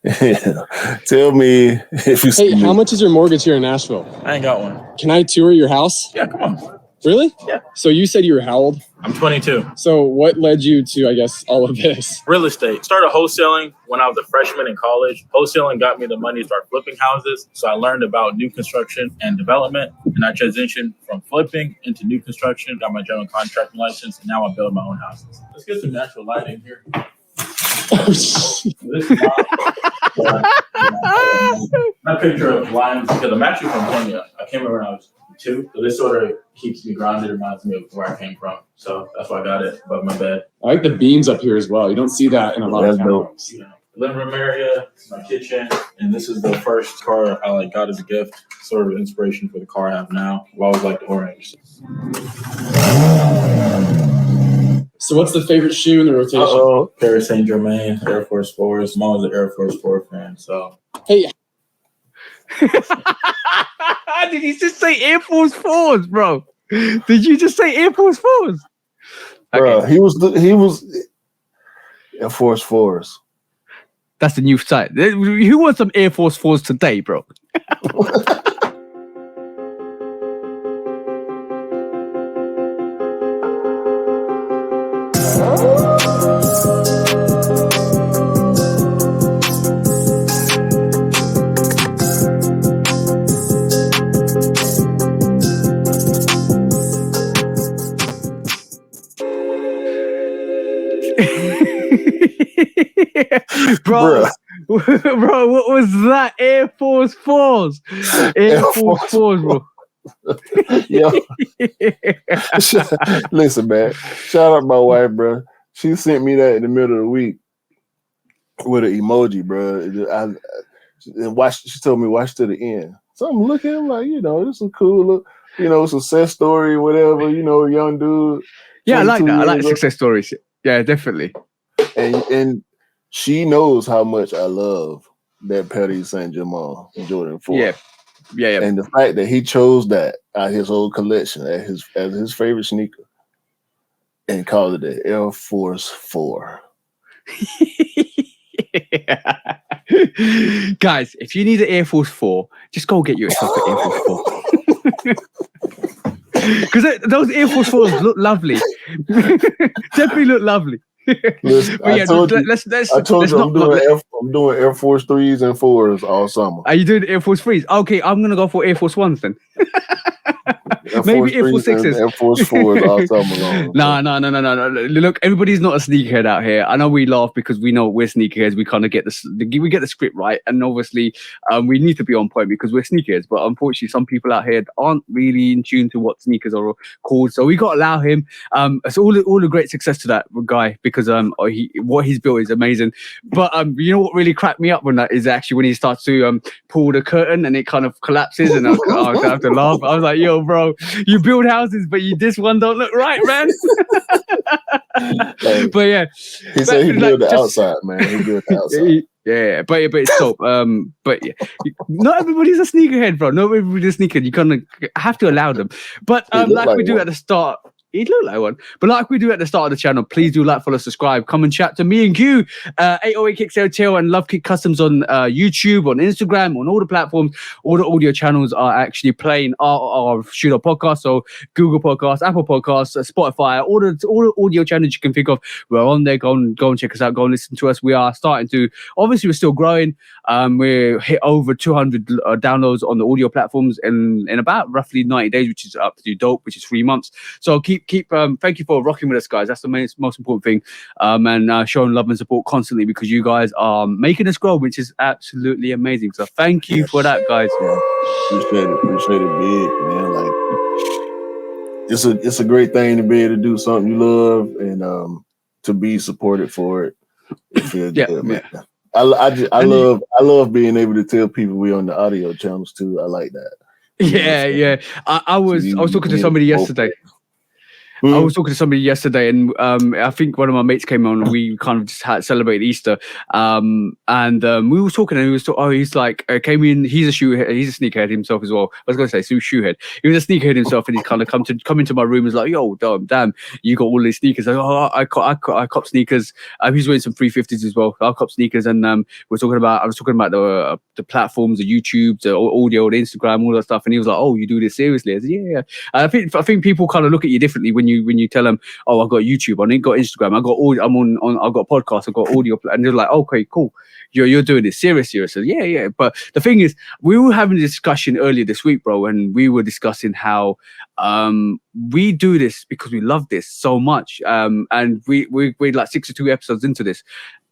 Yeah. Tell me if you. Hey, how much is your mortgage here in Nashville? I ain't got one. Can I tour your house? Yeah, come on. Really? Yeah. So you said you were how old? I'm 22. So what led you to, I guess, all of this? Real estate. Started wholesaling when I was a freshman in college. Wholesaling got me the money to start flipping houses. So I learned about new construction and development. And I transitioned from flipping into new construction, got my general contracting license, and now I build my own houses. Let's get some natural light in here. This is my picture of limes because I'm actually from Kenya. I came here when I was 2, so this sort of keeps me grounded, reminds me of where I came from. So that's why I got it above my bed. I like the beams up here as well. You don't see that in a lot of townhomes. Yeah. Living room area, my kitchen, and this is the first car I got as a gift. Sort of inspiration for the car I have now. I've always liked orange. So what's the favorite shoe in the rotation? Paris Saint Germain, Air Force 4s. Mom was an Air Force 4 fan, so. Hey. Did you just say Air Force 4s, bro? Did you just say Air Force 4s? Bro, he was Air Force 4s. That's the new site. Who wants some Air Force 4s today, bro? Bro, what was that? Air Force 4s. Air Force 4s, bro. Yo. Listen, man. Shout out my wife, bro. She sent me that in the middle of the week with an emoji, bro. She told me watch to the end. So I'm looking, I'm like, this is a cool, success story, whatever. Young dude. Yeah, I like that. I like success stories. Yeah, definitely. And she knows how much I love that Paris Saint Germain Jordan 4. Yeah. And the fact that he chose that out of his whole collection as his favorite sneaker and called it the Air Force 4. Guys, if you need an Air Force 4, just go get yourself an Air Force 4. Because those Air Force 4s look lovely. Definitely look lovely. Listen, I told you I'm doing Air Force 3s and 4s all summer. Are you doing Air Force 3s? Okay, I'm going to go for Air Force 1s then. Maybe Air Force 6s. Air Force 4s all summer long. No. Look, everybody's not a sneakerhead out here. I know we laugh because we know we're sneakerheads. We kind of get we get the script right, and obviously we need to be on point because we're sneakerheads. But unfortunately, some people out here aren't really in tune to what sneakers are called. So we got to allow him. It's all the great success to that guy because what he's built is amazing. But you know what really cracked me up when that is actually when he starts to pull the curtain and it kind of collapses, and I have to laugh. I was like, yo, bro. You build houses, but this one don't look right, man. But yeah, he said he built the outside, man. He built the outside. Yeah, but it's dope. But yeah, not everybody's a sneakerhead, bro. Not everybody's a sneakerhead. You kind of have to allow them. But like we do at the start. He'd look like one. But like we do at the start of the channel, please do like, follow, subscribe, come and chat to me and Q. 808 Kicks ATL and Love Kick Customs on YouTube, on Instagram, on all the platforms. All the audio channels are actually playing our Shooter podcast. So Google Podcasts, Apple Podcasts, Spotify, all the audio channels you can think of. We're on there. Go and check us out. Go and listen to us. We are starting to, obviously we're still growing. We're hit over 200 downloads on the audio platforms in about roughly 90 days, which is up to dope, which is 3 months. So keep thank you for rocking with us, guys. That's the most important thing, and showing love and support constantly because you guys are making us grow, which is absolutely amazing. So thank you for that, guys. Yeah. Appreciate it big, man. Like it's a great thing to be able to do something you love and to be supported for it. It feels good, man. I love being able to tell people we're on the audio channels too. I like that. Yeah. I was talking to somebody yesterday. I was talking to somebody yesterday, and I think one of my mates came on, and we kind of just had celebrated Easter. And we were talking, and he's like, came in. He's a sneakerhead himself as well. I was going to say shoehead. He was a sneakerhead himself, and he's kind of come into my room. And was like, yo, damn, you got all these sneakers. Like, I cop sneakers. He's wearing some 350s as well. I cop sneakers, and I was talking about the platforms, the YouTube, the audio, the Instagram, all that stuff. And he was like, oh, you do this seriously? I said, yeah. I think people kind of look at you differently when you tell them, oh, I've got YouTube, I ain't got Instagram, I've got audio, I've got podcasts, I've got audio, and they're like, okay, cool, you're doing it serious. So yeah. But the thing is, we were having a discussion earlier this week, bro, and we were discussing how we do this because we love this so much, and we're like 62 episodes into this,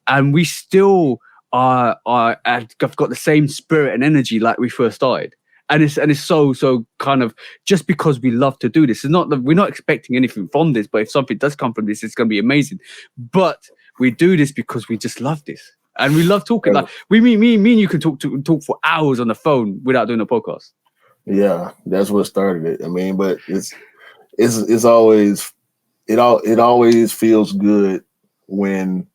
and we still have got the same spirit and energy like we first started. And it's so kind of just because we love to do this. It's not that we're not expecting anything from this, but if something does come from this, it's going to be amazing. But we do this because we just love this, and we love talking. Like me and you can talk for hours on the phone without doing a podcast. Yeah, that's what started it. I mean, but it's always it always feels good when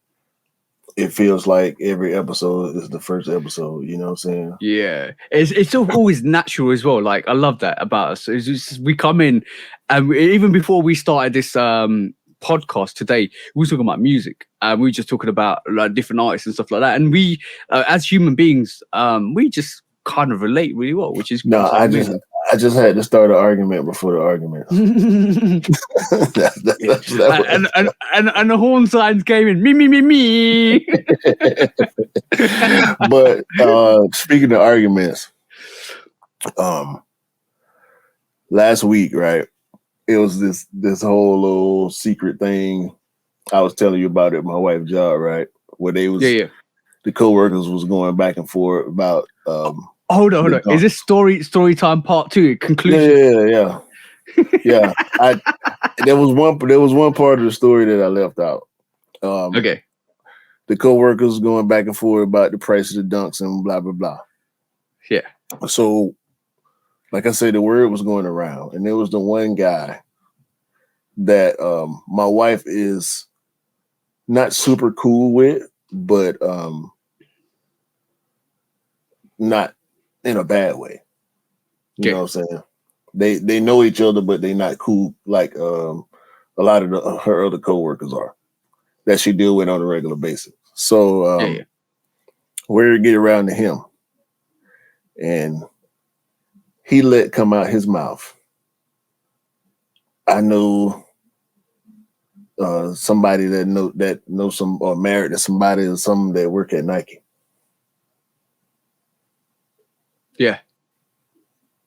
it feels like every episode is the first episode, you know what I'm saying? Yeah. It's always natural as well. Like, I love that about us. It's just, we come in, and even before we started this podcast today, we were talking about music, and we were just talking about like different artists and stuff like that. And we, as human beings, we just kind of relate really well, which is I just had to start an argument before the argument. and the horn signs came in. Me. But speaking of arguments, last week, right? It was this whole little secret thing I was telling you about at my wife's job, right? Where they was the coworkers was going back and forth about Hold on. Is this story time part 2 conclusion? Yeah. There was one part of the story that I left out. Okay. The coworkers going back and forth about the price of the dunks and blah blah blah. Yeah. So, like I said, the word was going around, and there was the one guy that my wife is not super cool with, but not in a bad way. You know what I'm saying? They know each other, but they not cool like a lot of her other coworkers are that she deal with on a regular basis. So we're get around to him, and he let come out his mouth, I know somebody that knows some or married to somebody or something that work at Nike. Yeah.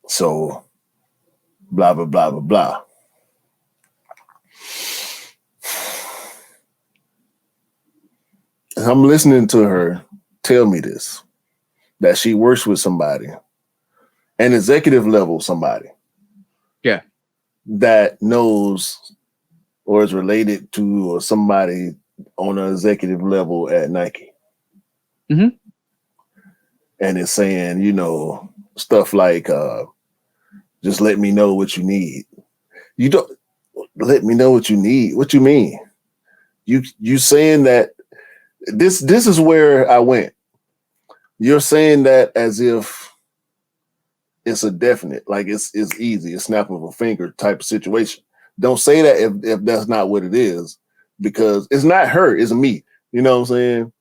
So, blah, blah, blah, blah, blah. I'm listening to her tell me this, that she works with somebody, an executive level somebody. Yeah. That knows or is related to or somebody on an executive level at Nike. Mm-hmm. And it's saying, stuff like, just let me know what you need. You don't let me know what you need. What you mean? You saying that this is where I went. You're saying that as if it's a definite, like it's easy, a snap of a finger type of situation. Don't say that if that's not what it is, because it's not her, it's me. You know what I'm saying?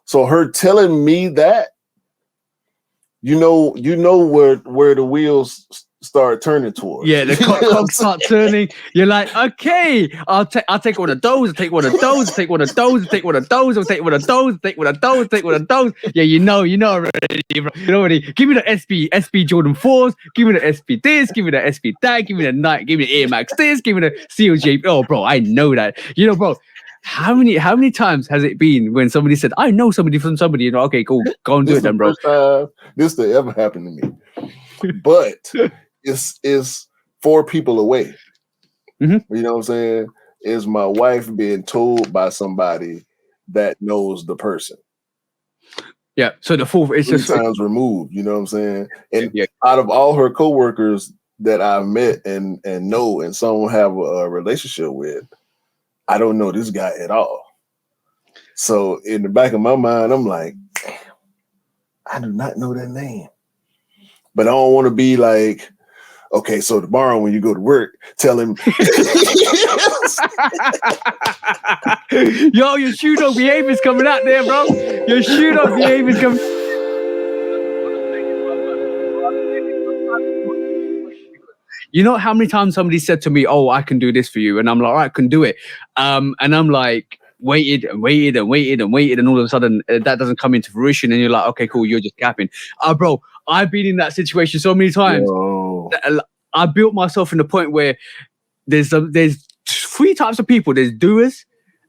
So her telling me that, you know where the wheels start turning towards. Yeah, the cogs start turning. You're like, okay, I'll take one of those, I'll take one of those, I'll take one of those, I'll take one of those, I'll take one of those, I'll take one of those, I'll take one of those. Yeah, you know already, bro. You know already. Give me the SB Jordan 4s, give me the SB this, give me the SB that, give me the Nike, give me the Air Max this, give me the COJ. Oh, bro, I know that. Bro. How many times has it been when somebody said, I know somebody from somebody, okay, cool, go and do it then, bro. First time this to ever happen to me. But it's 4 people away. Mm-hmm. You know what I'm saying? Is my wife being told by somebody that knows the person. Yeah. So the 4th is 3 just times removed, you know what I'm saying? And out of all her coworkers that I met and know and someone have a relationship with, I don't know this guy at all. So in the back of my mind, I'm like, damn, I do not know that name. But I don't want to be like, okay, so tomorrow when you go to work, tell him. Yo, your shoe dog behavior's coming out there, bro. Your shoe dog behavior's coming. You know how many times somebody said to me, "Oh, I can do this for you," and I'm like, "All right, I can do it," and I'm like, waited, and all of a sudden that doesn't come into fruition, and you're like, "Okay, cool, you're just capping." Bro, I've been in that situation so many times. I built myself in the point where there's 3 types of people. There's doers,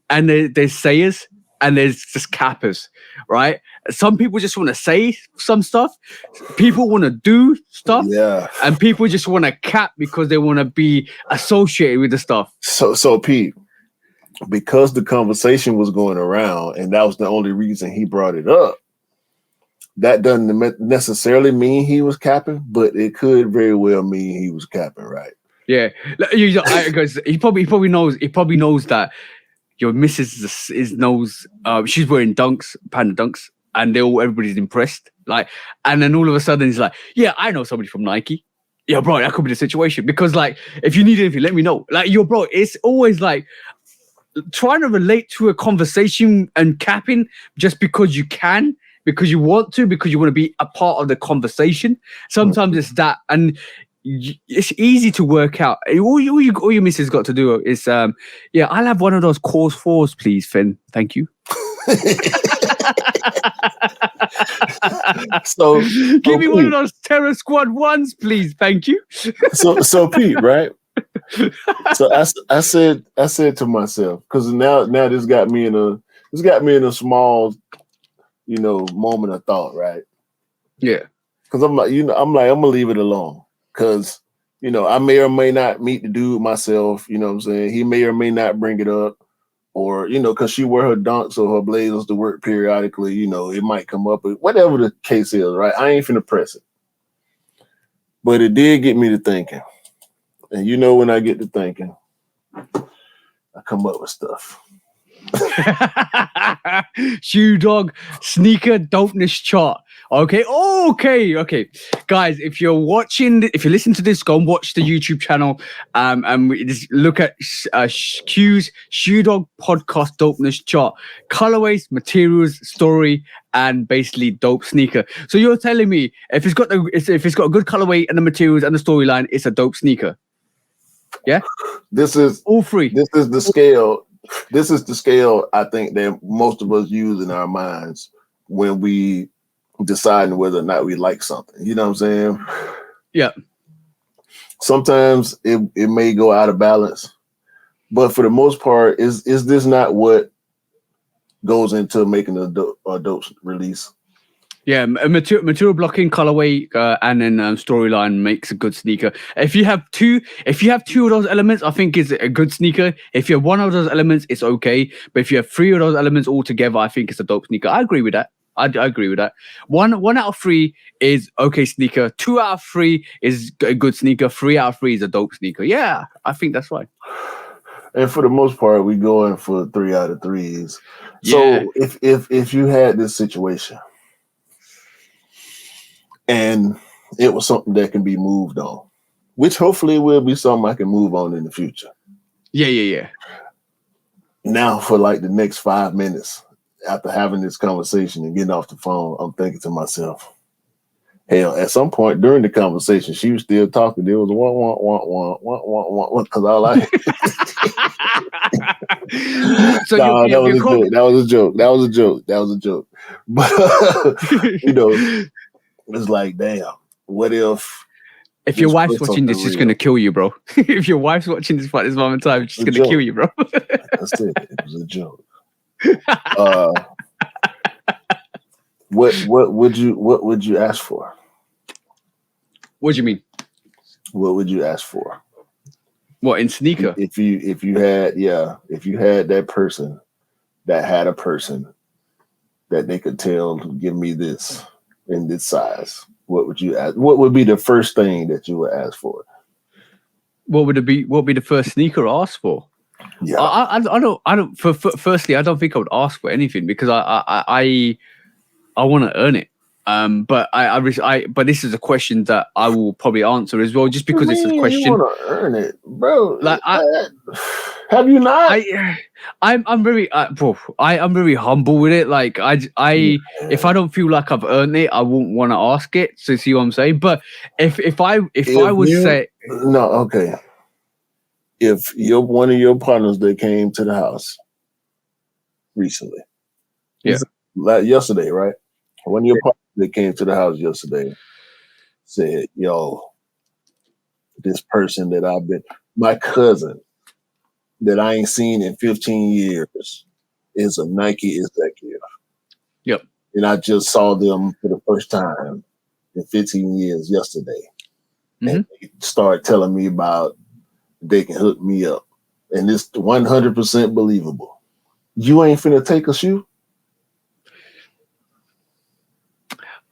and there's sayers, and there's just cappers, right? Some people just want to say some stuff. People want to do stuff. Yeah. And people just want to cap because they want to be associated with the stuff. So Pete, because the conversation was going around and that was the only reason he brought it up, that doesn't necessarily mean he was capping, but it could very well mean he was capping, right? Yeah. Because he probably knows that your missus knows she's wearing dunks, panda dunks, and everybody's impressed. Like, and then all of a sudden he's like, "Yeah, I know somebody from Nike." Yeah, bro, that could be the situation. Because like, if you need anything, let me know. Like, bro, it's always like trying to relate to a conversation and capping just because you can, because you want to, because you want to be a part of the conversation. Sometimes it's that, and it's easy to work out. All your missus got to do is, yeah, I'll have one of those course 4s, please, Finn. Thank you. So give me one of those Terror Squad 1s, please. Thank you. so Pete, right? So I said to myself, because now this got me in a small, moment of thought, right? Yeah. Because I'm I'm gonna leave it alone. Because, I may or may not meet the dude myself, you know what I'm saying? He may or may not bring it up. Or, because she wear her dunks or her blazers to work periodically, it might come up. Whatever the case is, right? I ain't finna press it. But it did get me to thinking. And when I get to thinking, I come up with stuff. Shoe dog sneaker dopeness chart. Okay. Guys, if you're listening to this, go and watch the YouTube channel. And we just look at Q's Shoe Dog podcast dopeness chart. Colorways, materials, story, and basically dope sneaker. So you're telling me if it's got a good colorway and the materials and the storyline, it's a dope sneaker. Yeah? This is all 3. This is the scale. This is the scale I think that most of us use in our minds when we deciding whether or not we like something. You know what I'm saying? Yeah. Sometimes it may go out of balance, but for the most part, is this not what goes into making a dope release? Yeah, material blocking, colorway, and then storyline makes a good sneaker. If you have two of those elements, I think it's a good sneaker. If you have one of those elements, it's okay. But if you have 3 of those elements all together, I think it's a dope sneaker. I agree with that. I agree with that. 1 out of 3 is okay sneaker. 2 out of 3 is a good sneaker. 3 out of 3 is a dope sneaker. Yeah, I think that's right. And for the most part, we going for 3 out of 3s. Yeah. So if you had this situation and it was something that can be moved on, which hopefully will be something I can move on in the future. Yeah. Now for like the next 5 minutes after having this conversation and getting off the phone, I'm thinking to myself, hell, at some point during the conversation, she was still talking. There was a one, because all I so no, that was a joke. But it's like, damn, what if your wife's watching this, she's gonna kill you, bro. If your wife's watching this at this moment in time, she's gonna kill you, bro. That's it. It was a joke. What would you ask for? What do you mean? What would you ask for? What, in sneaker? If you had that person that had a person that they could tell, give me this in this size, what would you ask? What would be the first thing that you would ask for? what would be the first sneaker I ask for? Yeah. I don't. Firstly, I don't think I would ask for anything because I want to earn it. But but this is a question that I will probably answer as well, just because it's a question. You want to earn it, bro? Like have you not? I'm very I'm very humble with it. Like if I don't feel like I've earned it, I won't want to ask it. So see what I'm saying? But if I would say no, okay. If you're one of your partners that came to the house recently, yesterday, right? One of your partners that came to the house yesterday said, "Yo, this person that my cousin that I ain't seen in 15 years is a Nike executive. Yep. And I just saw them for the first time in 15 years yesterday. Mm-hmm. And they started telling me about they can hook me up. And it's 100% believable. You ain't finna take a shoe?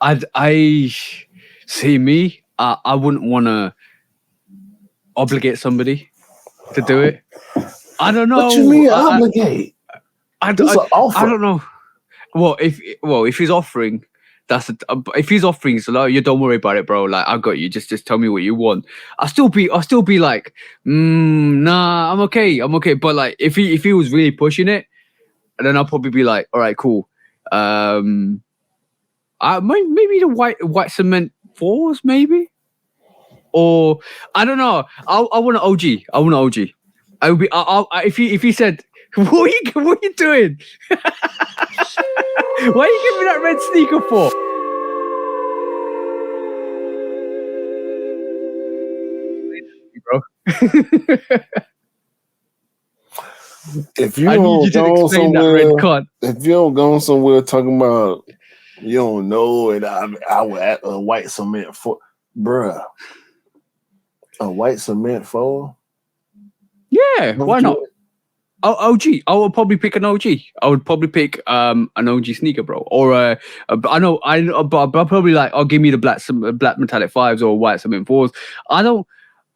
I see me. I wouldn't want to obligate somebody to do it. I don't know. What you mean obligate? I don't know. Well, if he's offering, if he's offering, so like, you don't worry about it, bro. Like I got you. Just tell me what you want. I'll still be like, nah, I'm okay. But like, if he was really pushing it, then I'll probably be like, all right, cool. Maybe the white cement 4s, maybe, or I don't know. I want an OG. I would be. If he said, what are you doing? Why are you giving me that red sneaker for? Bro. If you don't go somewhere talking about you don't know, and I would add a white cement for, bruh. A white cement 4? Yeah, why not? OG. I would probably pick an OG. I would probably pick an OG sneaker, bro. Or but I'll probably like, I'll give me the black metallic 5s or white cement 4s.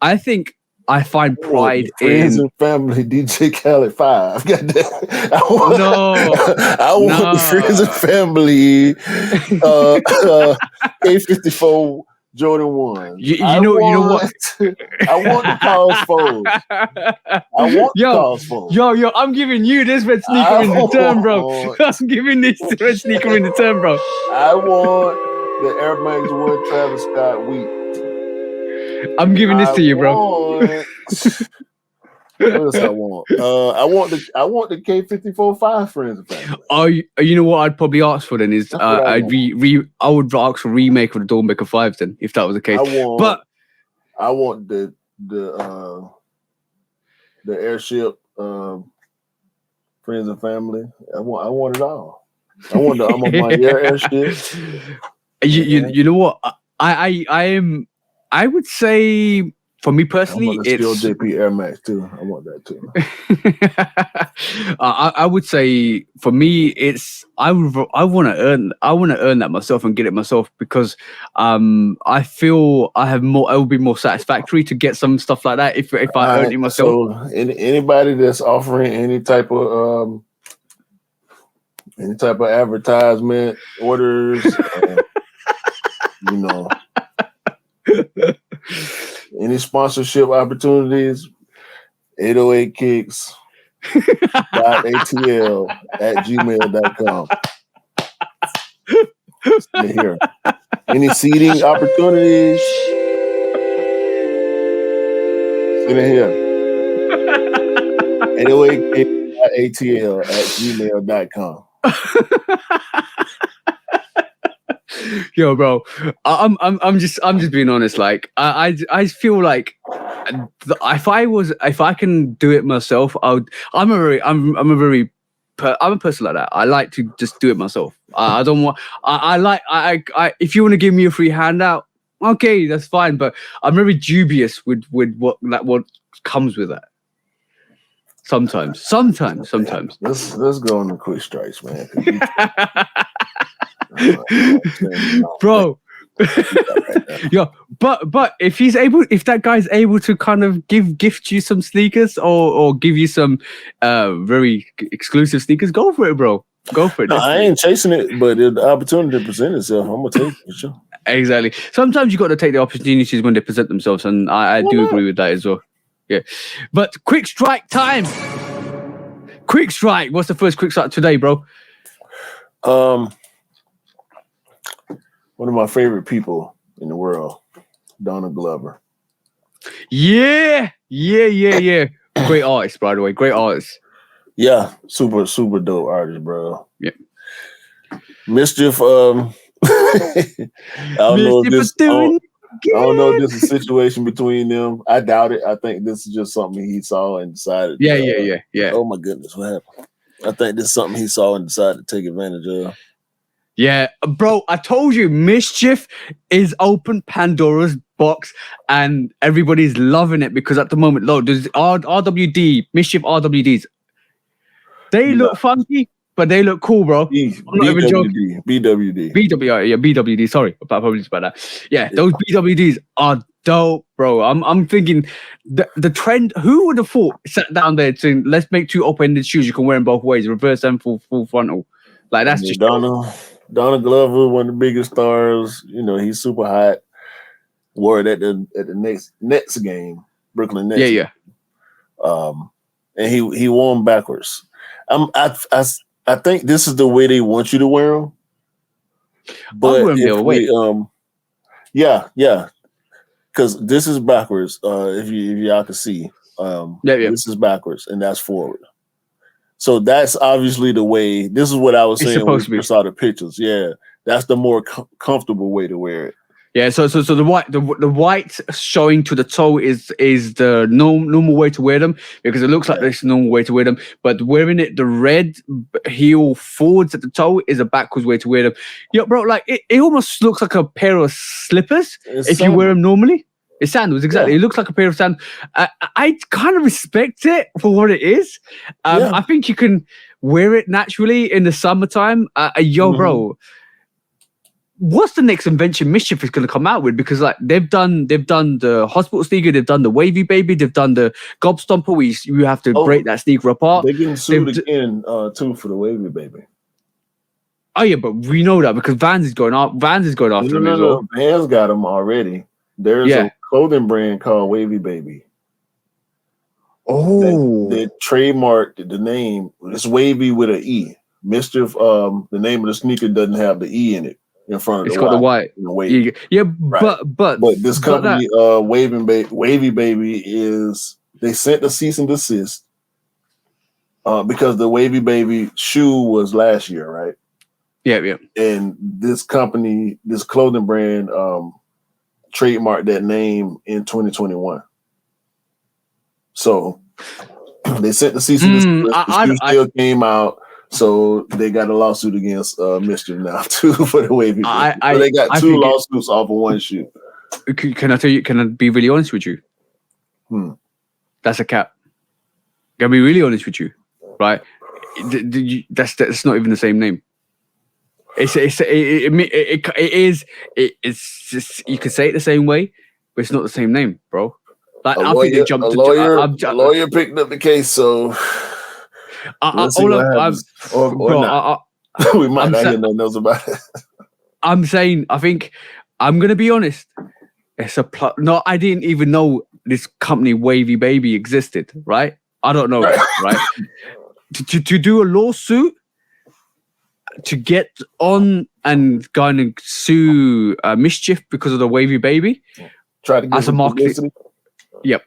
I think I find pride Friends in and Family DJ Khaled 5. I want the Friends and Family A54 Jordan 1. You know what? I want the Cause 4s. I want the Cause 4s. Yo, I'm giving you this red sneaker in return, bro. I'm giving this red sneaker in return, bro. I want the Air Max 1 Travis Scott Wheat. I'm giving this to you, bro. What else I want? I want the K54 5 Friends and Family. Oh, you know what I'd probably ask for then is I would ask for a remake of the Dawnmaker 5s then, if that was the case. I want the Airship Friends and Family. I want it all. I want the I'm on my Airship. You know what? I would say, for me personally, it's still JP Air Max too. I want that too. I would say for me, it's I want to earn that myself and get it myself, because I feel I have more. It would be more satisfactory to get some stuff like that if I earn it myself. So anybody that's offering any type of advertisement orders, any sponsorship opportunities, 808 Kicks .atl @gmail.com. Here. Any seating opportunities? Send it here. 808 Kicks .atl @gmail.com. Yo, bro, I'm just being honest. Like, I feel like if I can do it myself, I'm a person like that. I like to just do it myself. I don't want. If you want to give me a free handout, okay, that's fine. But I'm very dubious with what comes with that. Sometimes. Let's go on the quick strikes, man. Bro. Yo, But if that guy's able to kind of gift you some sneakers or give you some very exclusive sneakers, go for it, bro. Go for it. No, I ain't chasing it, but if the opportunity presents itself, I'm gonna take it for sure. Exactly. Sometimes you got to take the opportunities when they present themselves, and I do agree with that as well. Yeah. But quick strike time. Quick strike. What's the first quick strike today, bro? One of my favorite people in the world, Donna Glover. Yeah. Great artist, by the way. Great artist. Yeah, super dope artist, bro. Yeah. Mischief. I don't know if this is a situation between them. I doubt it. I think this is just something he saw and decided. Yeah. Oh my goodness, what happened? I think this is something he saw and decided to take advantage of. Yeah, bro, I told you, Mischief is open Pandora's box and everybody's loving it because at the moment, look, there's RWD, Mischief RWDs. They look funky, but they look cool, bro. BWD. BWD, sorry. Apologies about that. Yeah, those BWDs are dope, bro. I'm thinking the trend, who would have thought sat down there saying, let's make 2 open-ended shoes you can wear them both ways, reverse and full frontal. Like that's just Donna Glover, one of the biggest stars. You know, he's super hot. Wore it at the Nets game, Brooklyn Nets. Yeah. And he wore them backwards. I think this is the way they want you to wear them. But yeah, because this is backwards. If y'all can see, this is backwards and that's forward. So that's obviously the way. This is what I was saying when we saw the pictures. Yeah, that's the more comfortable way to wear it. Yeah, so the white showing to the toe is the normal way to wear them because it looks like there's a normal way to wear them. But wearing it the red heel forwards at the toe is a backwards way to wear them. Yeah, bro, like it almost looks like a pair of slippers if you wear them normally. It's sandals, exactly. Yeah. It looks like a pair of sandals. I kind of respect it for what it is. I think you can wear it naturally in the summertime. Bro. What's the next invention Mischief is going to come out with? Because like they've done the hospital sneaker, they've done the wavy baby, they've done the gob stomper where you have to break that sneaker apart. They're getting sued again too for the wavy baby. Oh yeah, but we know that because Vans is going after them as well. Vans got them already. There's a clothing brand called Wavy Baby. Oh, they trademarked the name. It's Wavy with an E. Mischief. The name of the sneaker doesn't have the E in it. In front of it's got the white. Yeah, right. but this company, Wavy Baby, is they sent the cease and desist because the Wavy Baby shoe was last year, right? Yeah. And this company, this clothing brand, trademarked that name in 2021. So they sent the cease and desist. The shoe still came out. So they got a lawsuit against Mischief now too for the wavy. So they got 2 lawsuits off of one shoe. Can I tell you? Can I be really honest with you? That's a cap. Can I be really honest with you? Right? That's not even the same name. It is. Just, you could say it the same way, but it's not the same name, bro. Like I think they jumped. A lawyer picked up the case, so. We might not hear nothing else about it. I'm saying, I think I'm gonna be honest. It's a plot. No, I didn't even know this company Wavy Baby existed. Right? I don't know. Right? to do a lawsuit to get on and going and sue Mischief because of the Wavy Baby. Try to get as a market. Yep.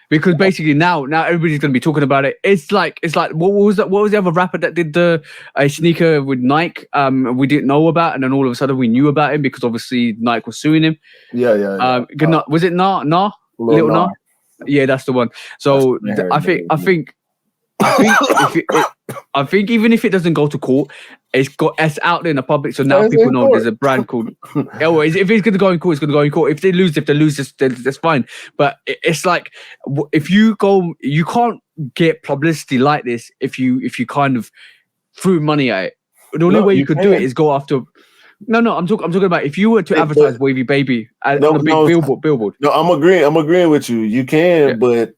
Because basically now everybody's gonna be talking about it. It's like what was the other rapper that did a sneaker with Nike? We didn't know about, and then all of a sudden we knew about him because obviously Nike was suing him. Yeah. Was it Nah? Little Nah? Yeah, that's the one. So I think even if it doesn't go to court, it's out there in the public. So now people know there's a brand called. If it's going to go in court, it's going to go in court. If they lose, that's fine. But it's like if you go, you can't get publicity like this if you kind of threw money at it. The only way you could do it is go after. No. I'm talking about if you were to advertise Wavy Baby on a big billboard. No, I'm agreeing with you. You can, but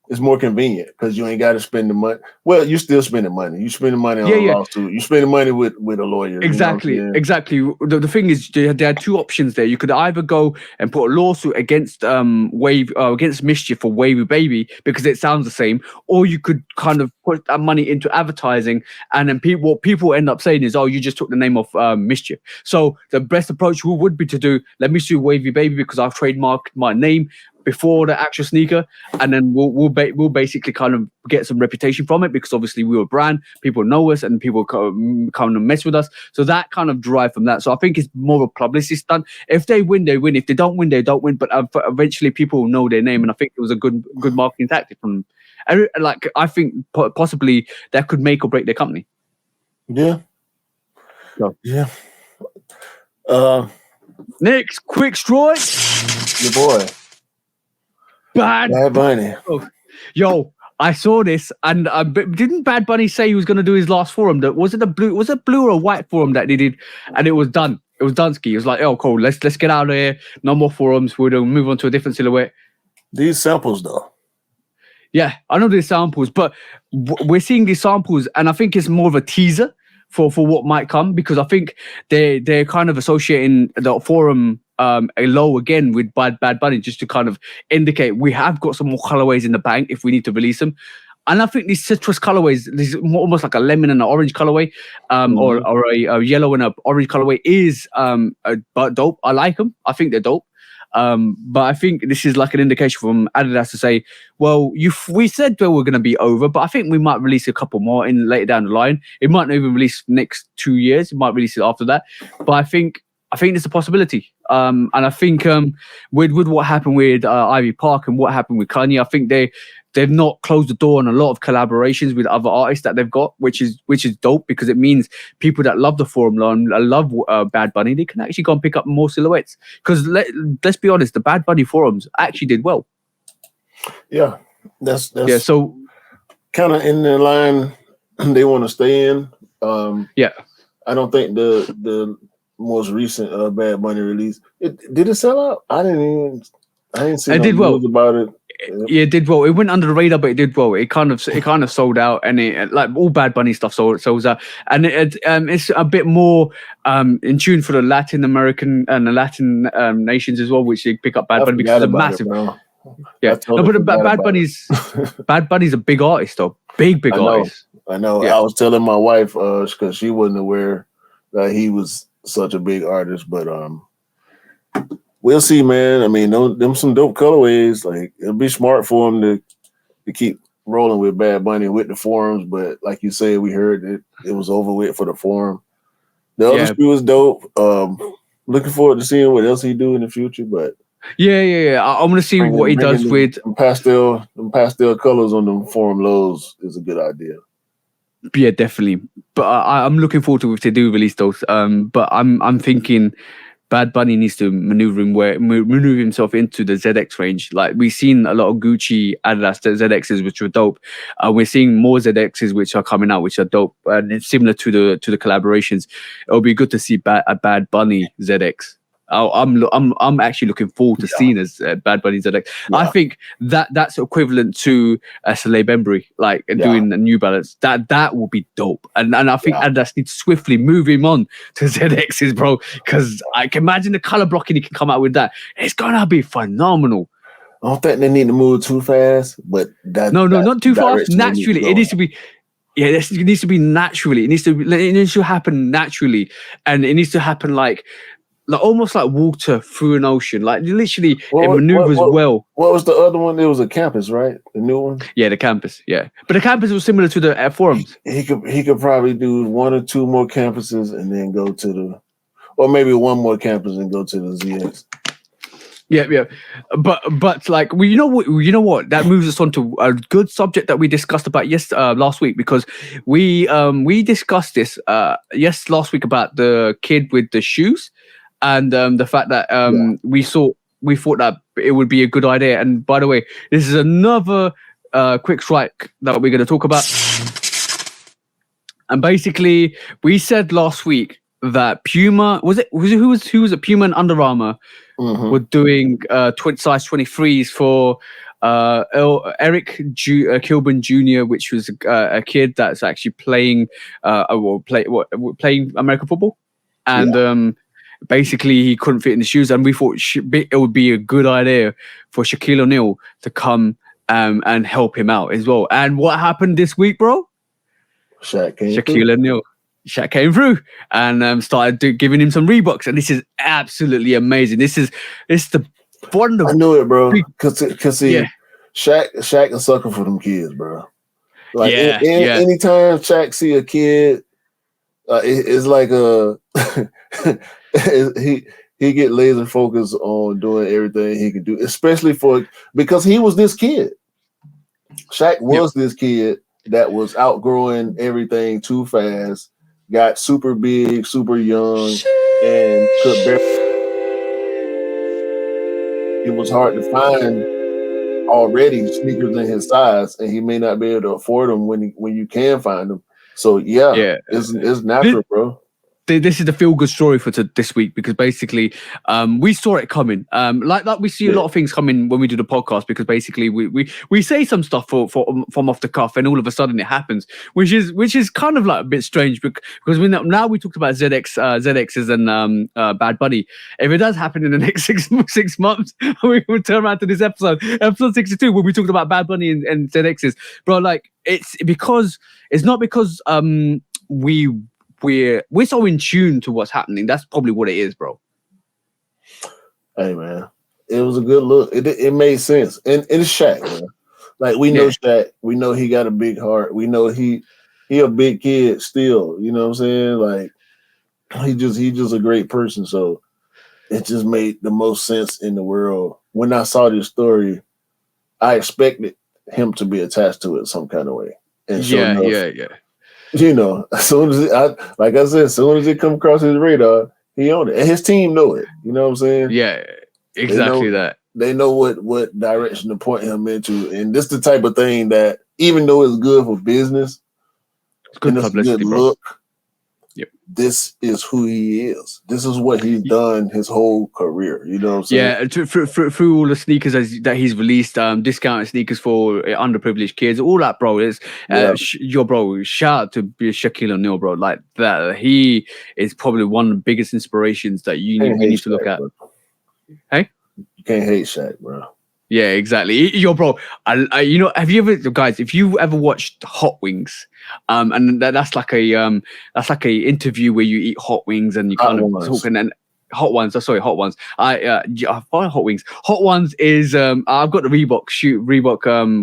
it's more convenient because you ain't got to spend the money. Well, you still spending money. You spending money on a lawsuit. You spending money with a lawyer. Exactly. You know exactly. The thing is, there are two options there. You could either go and put a lawsuit against against Mischief for Wavy Baby because it sounds the same, or you could kind of put that money into advertising, and then what people end up saying is, "Oh, you just took the name of Mischief." So the best approach would be to do, let me sue Wavy Baby because I've trademarked my name before the actual sneaker, and then we'll basically kind of get some reputation from it because obviously we're a brand, people know us, and people kind of mess with us. So that kind of derived from that. So I think it's more of a publicity stunt. If they win, they win. If they don't win, they don't win. But eventually, people will know their name, and I think it was a good marketing tactic from them. Like I think possibly that could make or break their company. Yeah. So. Yeah. Next, quick strike. Your boy. Bad Bunny. Yo, I saw this, and didn't Bad Bunny say he was going to do his last forum? Was it blue or a white forum that they did, and it was done. It was done. Ski. It was like, oh, cool. Let's get out of here. No more forums. We'll move on to a different silhouette. These samples, though. Yeah, I know these samples, but we're seeing these samples, and I think it's more of a teaser for what might come because I think they're kind of associating the forum. A low again with Bad Bunny just to kind of indicate we have got some more colorways in the bank if we need to release them. And I think these citrus colorways, this is almost like a lemon and an orange colorway, or a yellow and an orange colorway is dope. I like them. I think they're dope. But I think this is like an indication from Adidas to say, well, we said they were going to be over, but I think we might release a couple more in later down the line. It might not even release next 2 years. It might release it after that. But I think there's a possibility. And I think with what happened with Ivy Park and what happened with Kanye, I think they've not closed the door on a lot of collaborations with other artists that they've got, which is dope because it means people that love the forum and love Bad Bunny, they can actually go and pick up more silhouettes. Because let's be honest, the Bad Bunny forums actually did well. Yeah, that's So kind of in the line they want to stay in. I don't think the most recent Bad Bunny release. Did it sell out? I didn't see it did well about it. Yeah, it did well. It went under the radar, but it did well. It kind of sold out, and it like all Bad Bunny stuff sells out, and it's a bit more in tune for the Latin American and the Latin nations as well, which they pick up Bad Bunny because it's massive. But Bad Bunny's a big artist though, big artist. I know. Yeah. I was telling my wife because she wasn't aware that he was such a big artist, but we'll see, man. I mean, them some dope colorways. Like it'll be smart for him to keep rolling with Bad Bunny with the forums, but like you said, we heard it was over with for the forum. The other shoe was dope. Looking forward to seeing what else he do in the future, but yeah. I'm gonna see what he does with pastel colors on the forum lows is a good idea. Yeah, definitely. But I'm looking forward to if they do release those. But I'm thinking Bad Bunny needs to maneuver himself into the ZX range. Like we've seen a lot of Gucci, Adidas ZXs, which were dope. We're seeing more ZXs which are coming out, which are dope. And it's similar to the collaborations. It'll be good to see a Bad Bunny ZX. I'm actually looking forward to seeing as Bad Bunny ZX. Yeah. I think that's equivalent to a Soleil Bembury, like doing a New Balance. That will be dope, and I think Adidas needs to swiftly move him on to ZXs, bro. Because I can imagine the color blocking he can come out with that. It's gonna be phenomenal. I don't think they need to move too fast, but not too fast. Naturally, it needs to be. Yeah, it needs to be naturally. It needs to happen naturally, and it needs to happen like almost like water through an ocean. Like literally, it maneuvers well. What was the other one? It was a campus, right? The new one. Yeah, the campus. Yeah, but the campus was similar to the forums. He could probably do 1 or 2 more campuses and then go to or maybe 1 more campus and go to the ZX. Yeah, but like you know what? That moves us on to a good subject that we discussed about last week because we discussed this last week about the kid with the shoes. And the fact that we thought that it would be a good idea. And by the way, this is another quick strike that we're going to talk about. And basically, we said last week that Puma who was it? Puma and Under Armour were doing size 23s for Eric Kilburn Jr., which was a kid that's actually playing playing American football, and basically he couldn't fit in the shoes, and we thought it would be a good idea for Shaquille O'Neal to come and help him out as well. And what happened this week, bro? Shaquille O'Neal. Shaq came through and started giving him some Reeboks, and this is absolutely amazing. This is the one of I knew it, bro. Cause see, Shaq a sucker for them kids, bro. Like anytime Shaq see a kid, it's like he get laser focused on doing everything he can do, especially because he was this kid. Shaq was this kid that was outgrowing everything too fast. Got super big, super young, and could barely. It was hard to find already sneakers in his size, and he may not be able to afford them when you can find them. So it's natural, bro. This is the feel-good story for this week, because basically we saw it coming. Like we see a lot of things coming when we do the podcast, because basically we say some stuff from off the cuff, and all of a sudden it happens, which is kind of like a bit strange, because now we talked about ZXs and Bad Bunny. If it does happen in the next six months, we will turn around to this episode 62, where we talked about Bad Bunny and ZXs, bro. Like it's not because we're so in tune to what's happening. That's probably what it is, bro. Hey, man, it was a good look. It made sense, and it's Shaq, man. Like we know Shaq, we know he got a big heart. We know he a big kid still. You know what I'm saying? Like he just a great person. So it just made the most sense in the world. When I saw this story, I expected him to be attached to it some kind of way. And yeah. You know, as soon as it come across his radar, he owned it, and his team know it. You know what I'm saying? Yeah, exactly that. They know what direction to point him into, and this the type of thing that, even though it's good for business, it's good publicity, bro. Yep. This is who he is. This is what he's done his whole career. You know what I'm saying? Yeah, through all the sneakers that he's released, discounted sneakers for underprivileged kids, all that, bro. Is bro. Shout out to Shaquille O'Neal, bro. Like that, he is probably one of the biggest inspirations that you need to look at. Bro. Hey, you can't hate Shaq, bro. Yeah, exactly. Bro, have you ever, guys, if you ever watched Hot Wings, and that's like a interview where you eat hot wings and you kind of talk, and then Hot Ones. I find Hot Wings. Hot Ones is I've got the Reebok,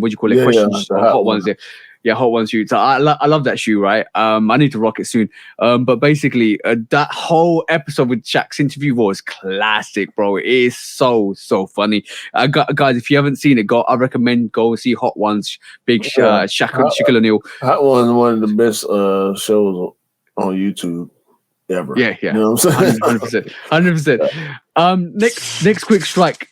what do you call it? Questions. Hot Ones. Yeah. Yeah, Hot Ones shoe. So I love that shoe, right? I need to rock it soon. But basically, that whole episode with Shaq's interview was classic, bro. It is so funny. Guys, if you haven't seen it, I recommend go see Hot Ones. Big Shaquille O'Neal. Hot Ones is one of the best shows on YouTube ever. Yeah. You know what I'm saying? 100%. Next quick strike.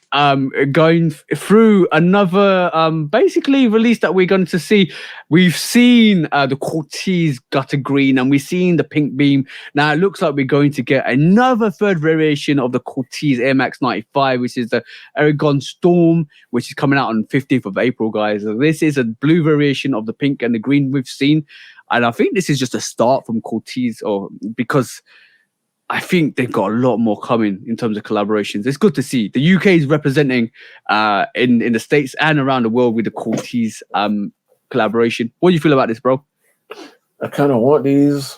Going through another basically release that we're going to see. We've seen the Cortez Gutter Green, and we've seen the Pink Beam. Now it looks like we're going to get another third variation of the Cortez Air Max 95, which is the Aragon Storm, which is coming out on 15th of April, guys. So this is a blue variation of the pink and the green we've seen. And I think this is just a start from Cortez, because I think they've got a lot more coming in terms of collaborations. It's good to see. The UK is representing in the States and around the world with the Cortez collaboration. What do you feel about this, bro? I kind of want these.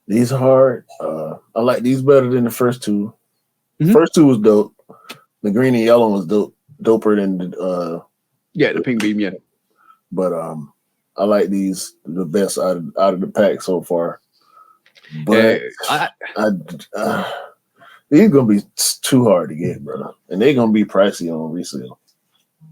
These are hard. I like these better than the first two. The first two was dope. The green and yellow was doper than the Pink Beam, yeah. But I like these the best out of the pack so far. But these gonna be too hard to get, bro, and they're gonna be pricey on resale.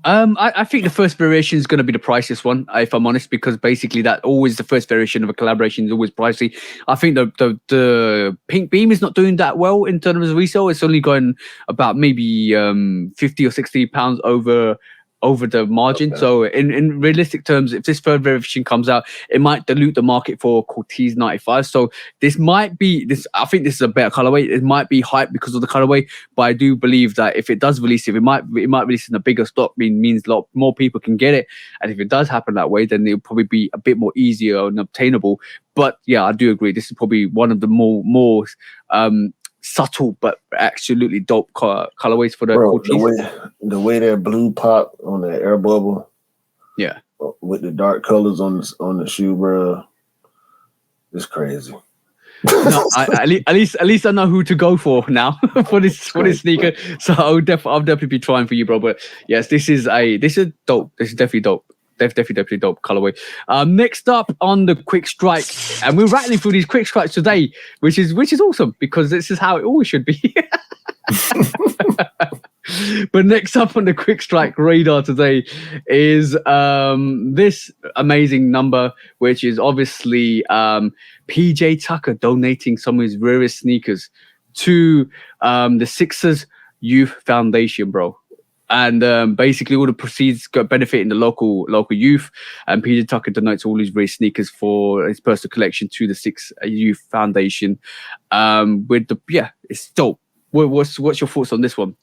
I think the first variation is going to be the priciest one, if I'm honest, because basically that always the first variation of a collaboration is always pricey. I think the Pink Beam is not doing that well in terms of resale. It's only going about maybe £50 or £60 over over the margin. Okay. So in realistic terms, if this third verification comes out, it might dilute the market for Cortez 95. So this might be this. I think this is a better colorway. It might be hype because of the colorway, but I do believe that if it does release it might release in a bigger stock. Means a lot more people can get it, and if it does happen that way, then it'll probably be a bit more easier and obtainable. But yeah, I do agree. This is probably one of the more subtle but absolutely dope colorways for the Cortez. The way that blue pop on that air bubble, yeah, with the dark colors on the shoe, bro, it's crazy. No, at least I know who to go for now for this sneaker. So I'll definitely be trying for you, bro. But yes, this is dope. This is definitely dope. Definitely dope colorway. Next up on the quick strike, and we're rattling through these quick strikes today, which is awesome because this is how it always should be. But next up on the quick strike radar today is this amazing number, which is obviously PJ Tucker donating some of his rarest sneakers to the Sixers Youth Foundation, bro. And basically all the proceeds go benefiting the local youth. And PJ Tucker donates all his race sneakers for his personal collection to the Six Youth Foundation. It's dope. What's your thoughts on this one?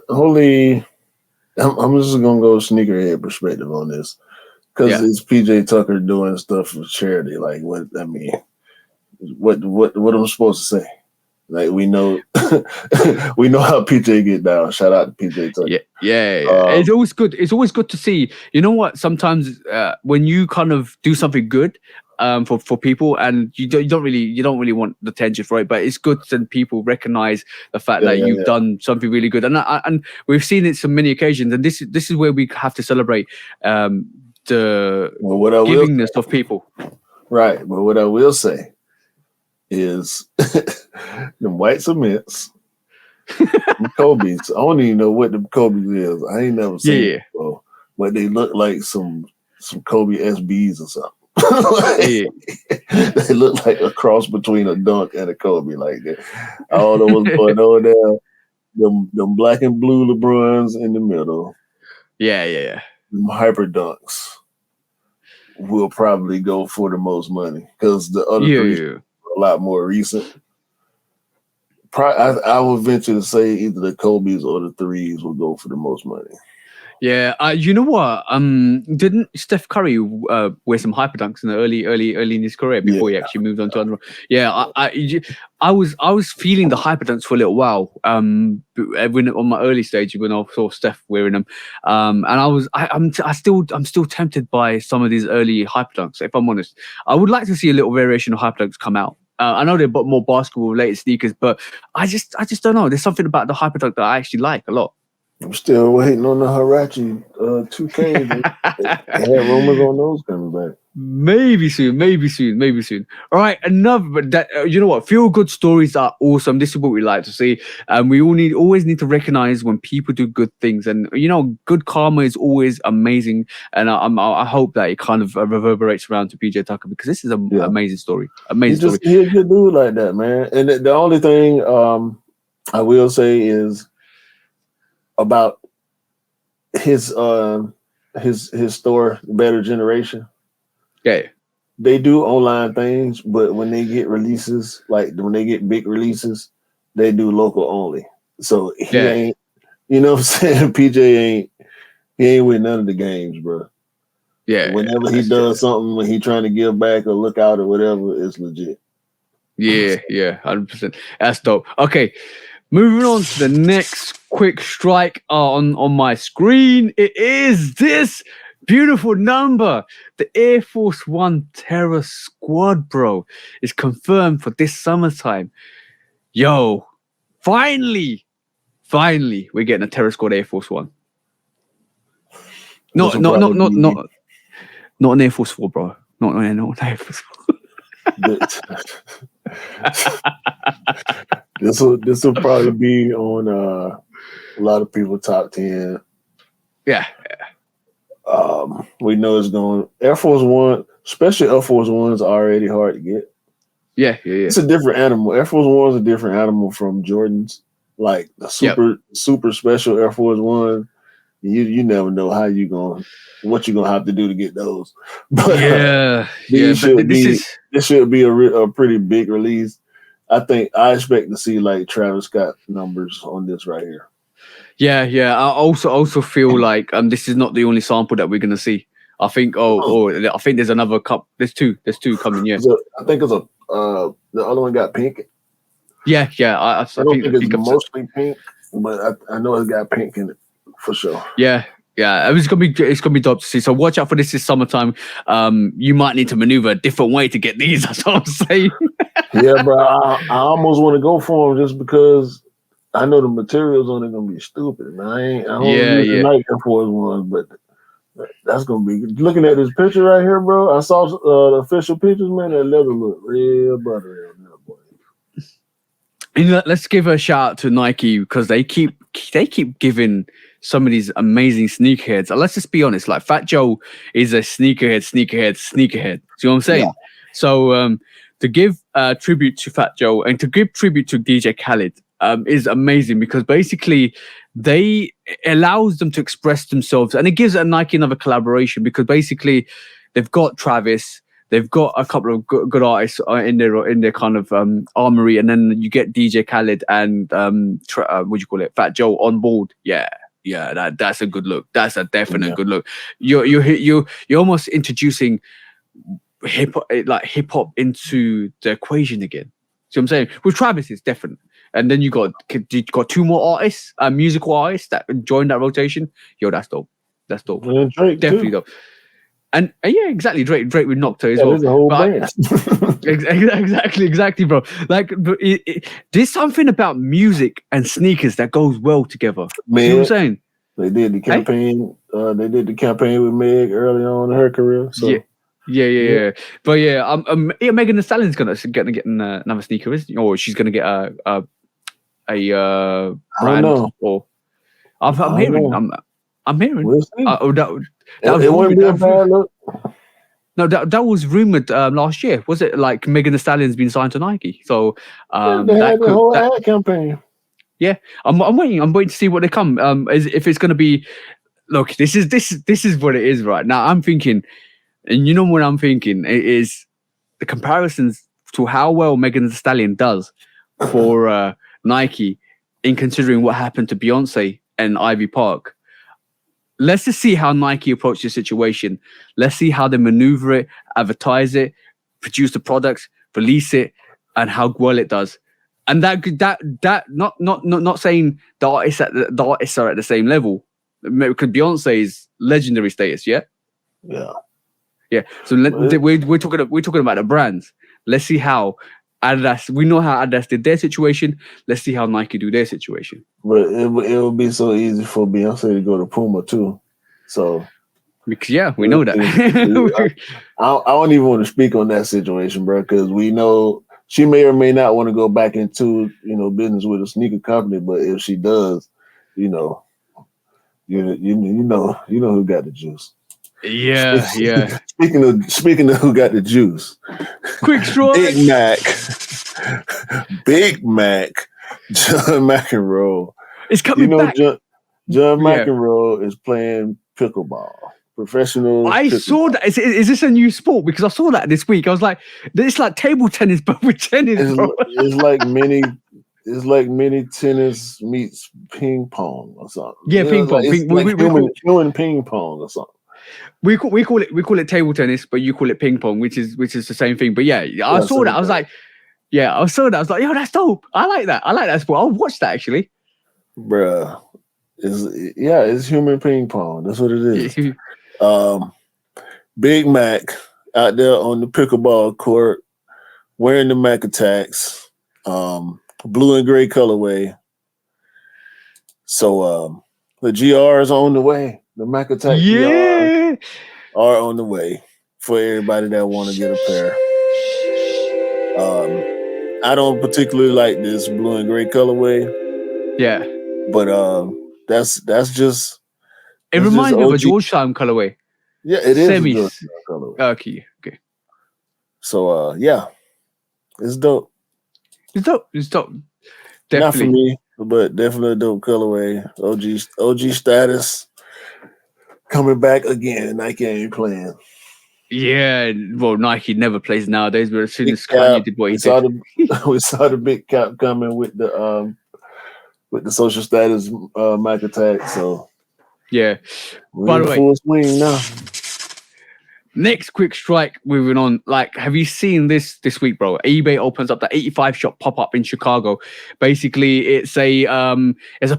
I'm just gonna go sneakerhead perspective on this because it's PJ Tucker doing stuff for charity. Like what I'm supposed to say? Like we know how PJ get down. Shout out to PJ Tucker. Yeah. It's always good. It's always good to see. You know what? Sometimes when you kind of do something good for people, and you don't really want the attention for it, but it's good that people recognize the fact that you've done something really good. And we've seen it on many occasions. And this is where we have to celebrate the givingness of people. Right, but what I will say is them white cements, them Kobe's. I don't even know what the Kobe's is. I ain't never seen it before, but they look like some Kobe SBs or something. They look like a cross between a Dunk and a Kobe. Like that. I don't know what's going on there. Them black and blue LeBrons in the middle. Yeah. Them hyper Dunks will probably go for the most money because the other three are a lot more recent. I would venture to say either the Kobe's or the threes will go for the most money. Yeah, you know what? Didn't Steph Curry wear some hyper dunks in the early in his career before he actually moved on to other? Yeah, I was feeling the hyper dunks for a little while. On my early stage when I saw Steph wearing them, and I'm still tempted by some of these early hyper dunks. If I'm honest, I would like to see a little variation of hyper dunks come out. I know they're more basketball related sneakers, but I just don't know. There's something about the hyper dunk that I actually like a lot. I'm still waiting on the Harachi 2K. I had rumors on those coming back. Maybe soon. All right, you know what? Feel good stories are awesome. This is what we like to see, and we always need to recognize when people do good things. And you know, good karma is always amazing. And I hope that it kind of reverberates around to PJ Tucker because this is an amazing story. He's a good dude like that, man. And the only thing I will say is about his store, Better Generation. Okay. They do online things, but when they get releases, like when they get big releases, they do local only. So he ain't, you know what I'm saying? PJ ain't with none of the games, bro. Yeah. Whenever he does something, when he trying to give back or look out or whatever, it's legit. Yeah, 100%. That's dope. Okay. Moving on to the next quick strike on my screen. It is this beautiful number. The Air Force One Terror Squad, bro, is confirmed for this summertime. Yo, finally, we're getting a Terror Squad Air Force One. Not an Air Force 4, bro. Not an Air Force 4. This will probably be on a lot of people's top 10. Yeah. We know it's going Air Force One, especially Air Force One's already hard to get. Yeah. It's a different animal. Air Force One's a different animal from Jordans. like the super special Air Force One. You never know what you're gonna have to do to get those. But this should be a pretty big release. I expect to see like Travis Scott numbers on this right here. Yeah. I also feel like this is not the only sample that we're gonna see. I think I think there's another cup. There's two coming. Yeah, I think it's the other one got pink. Yeah. I don't think it's mostly pink, but I know it's got pink in it for sure. Yeah. It's gonna be dope to see. So watch out for this summertime. You might need to maneuver a different way to get these. That's what I'm saying. Yeah, bro. I almost want to go for them just because I know the materials on it gonna be stupid. Man, I don't really like Air Force One, but that's gonna be good. Looking at this picture right here, bro. I saw the official pictures, man. That leather look real buttery on that boy. Let's give a shout out to Nike because they keep giving some of these amazing sneakerheads. Let's just be honest, like Fat Joe is a sneakerhead. See what I'm saying? Yeah. So to give tribute to Fat Joe and to give tribute to DJ Khaled is amazing because basically it allows them to express themselves and it gives Nike another collaboration because basically they've got Travis. They've got a couple of good artists in their kind of armory, and then you get DJ Khaled and Fat Joe on board. Yeah, that's a good look. That's a definite good look. You're almost introducing hip hop into the equation again. See what I'm saying? With Travis, it's different. And then you got two more artists, musical artists that join that rotation. Yo, that's dope. That's dope. And Drake definitely too. Dope. And yeah, exactly. Drake with Nocta as well. There's a whole band. Exactly, bro. Like, there's something about music and sneakers that goes well together. Man, you know what I'm saying? They did the campaign. They did the campaign with Meg early on in her career. So. Yeah. But Megan Thee Stallion's gonna get another sneaker, isn't she? Or she's gonna get a brand. Or I'm hearing. We'll see. That wouldn't be a bad look. No, that was rumored last year. Was it like Megan Thee Stallion's been signed to Nike? So they had the whole ad campaign. Yeah, I'm waiting. I'm waiting to see what they come. If it's going to be, look, this is what it is right now. I'm thinking, and you know what I'm thinking it is the comparisons to how well Megan Thee Stallion does for Nike, in considering what happened to Beyonce and Ivy Park. Let's just see how Nike approach the situation. Let's see how they maneuver it, advertise it, produce the products, release it, and how well it does. And that not saying the artists are at the same level, because Beyonce is legendary status, yeah. So we're talking about the brands. Let's see how Adidas. We know how Adidas did their situation. Let's see how Nike do their situation. But it would be so easy for Beyonce to go to Puma too. So because we know that. I don't even want to speak on that situation, bro, because we know she may or may not want to go back into business with a sneaker company. But if she does, you know who got the juice. Yeah. Speaking of who got the juice, Quick Straw, Big Mac, John McEnroe. It's coming back. John McEnroe is playing pickleball, professional. Saw that. Is this a new sport? Because I saw that this week. I was like, it's like table tennis, but with tennis. It's like mini tennis meets ping pong or something. Yeah, ping pong. Human ping pong or something. We call it table tennis, but you call it ping pong, which is the same thing. But I saw that. I was like, yo, that's dope. I like that. I like that sport. I'll watch that actually. Bruh. It's human ping pong. That's what it is. Big Mac out there on the pickleball court, wearing the Mac Attacks, blue and gray colorway. So the GR is on the way. The Mac Attack GR are on the way for everybody that want to get a pair. I don't particularly like this blue and gray colorway. Yeah, but that's just. It reminds me of a Georgetown colorway. Yeah, it is. Semis. Okay. So it's dope. It's dope. Definitely. Not for me. but definitely a dope colorway. OG status coming back again. Nike ain't playing. Yeah, well, Nike never plays nowadays, but as soon Big as Kanye cap. did what he We did, saw the big cap coming with the social status Mac attack. So yeah. we're By in the way, full swing now. next quick strike, moving on. Like, have you seen this week, bro? eBay opens up the 85 shop pop-up in Chicago. Basically, it's a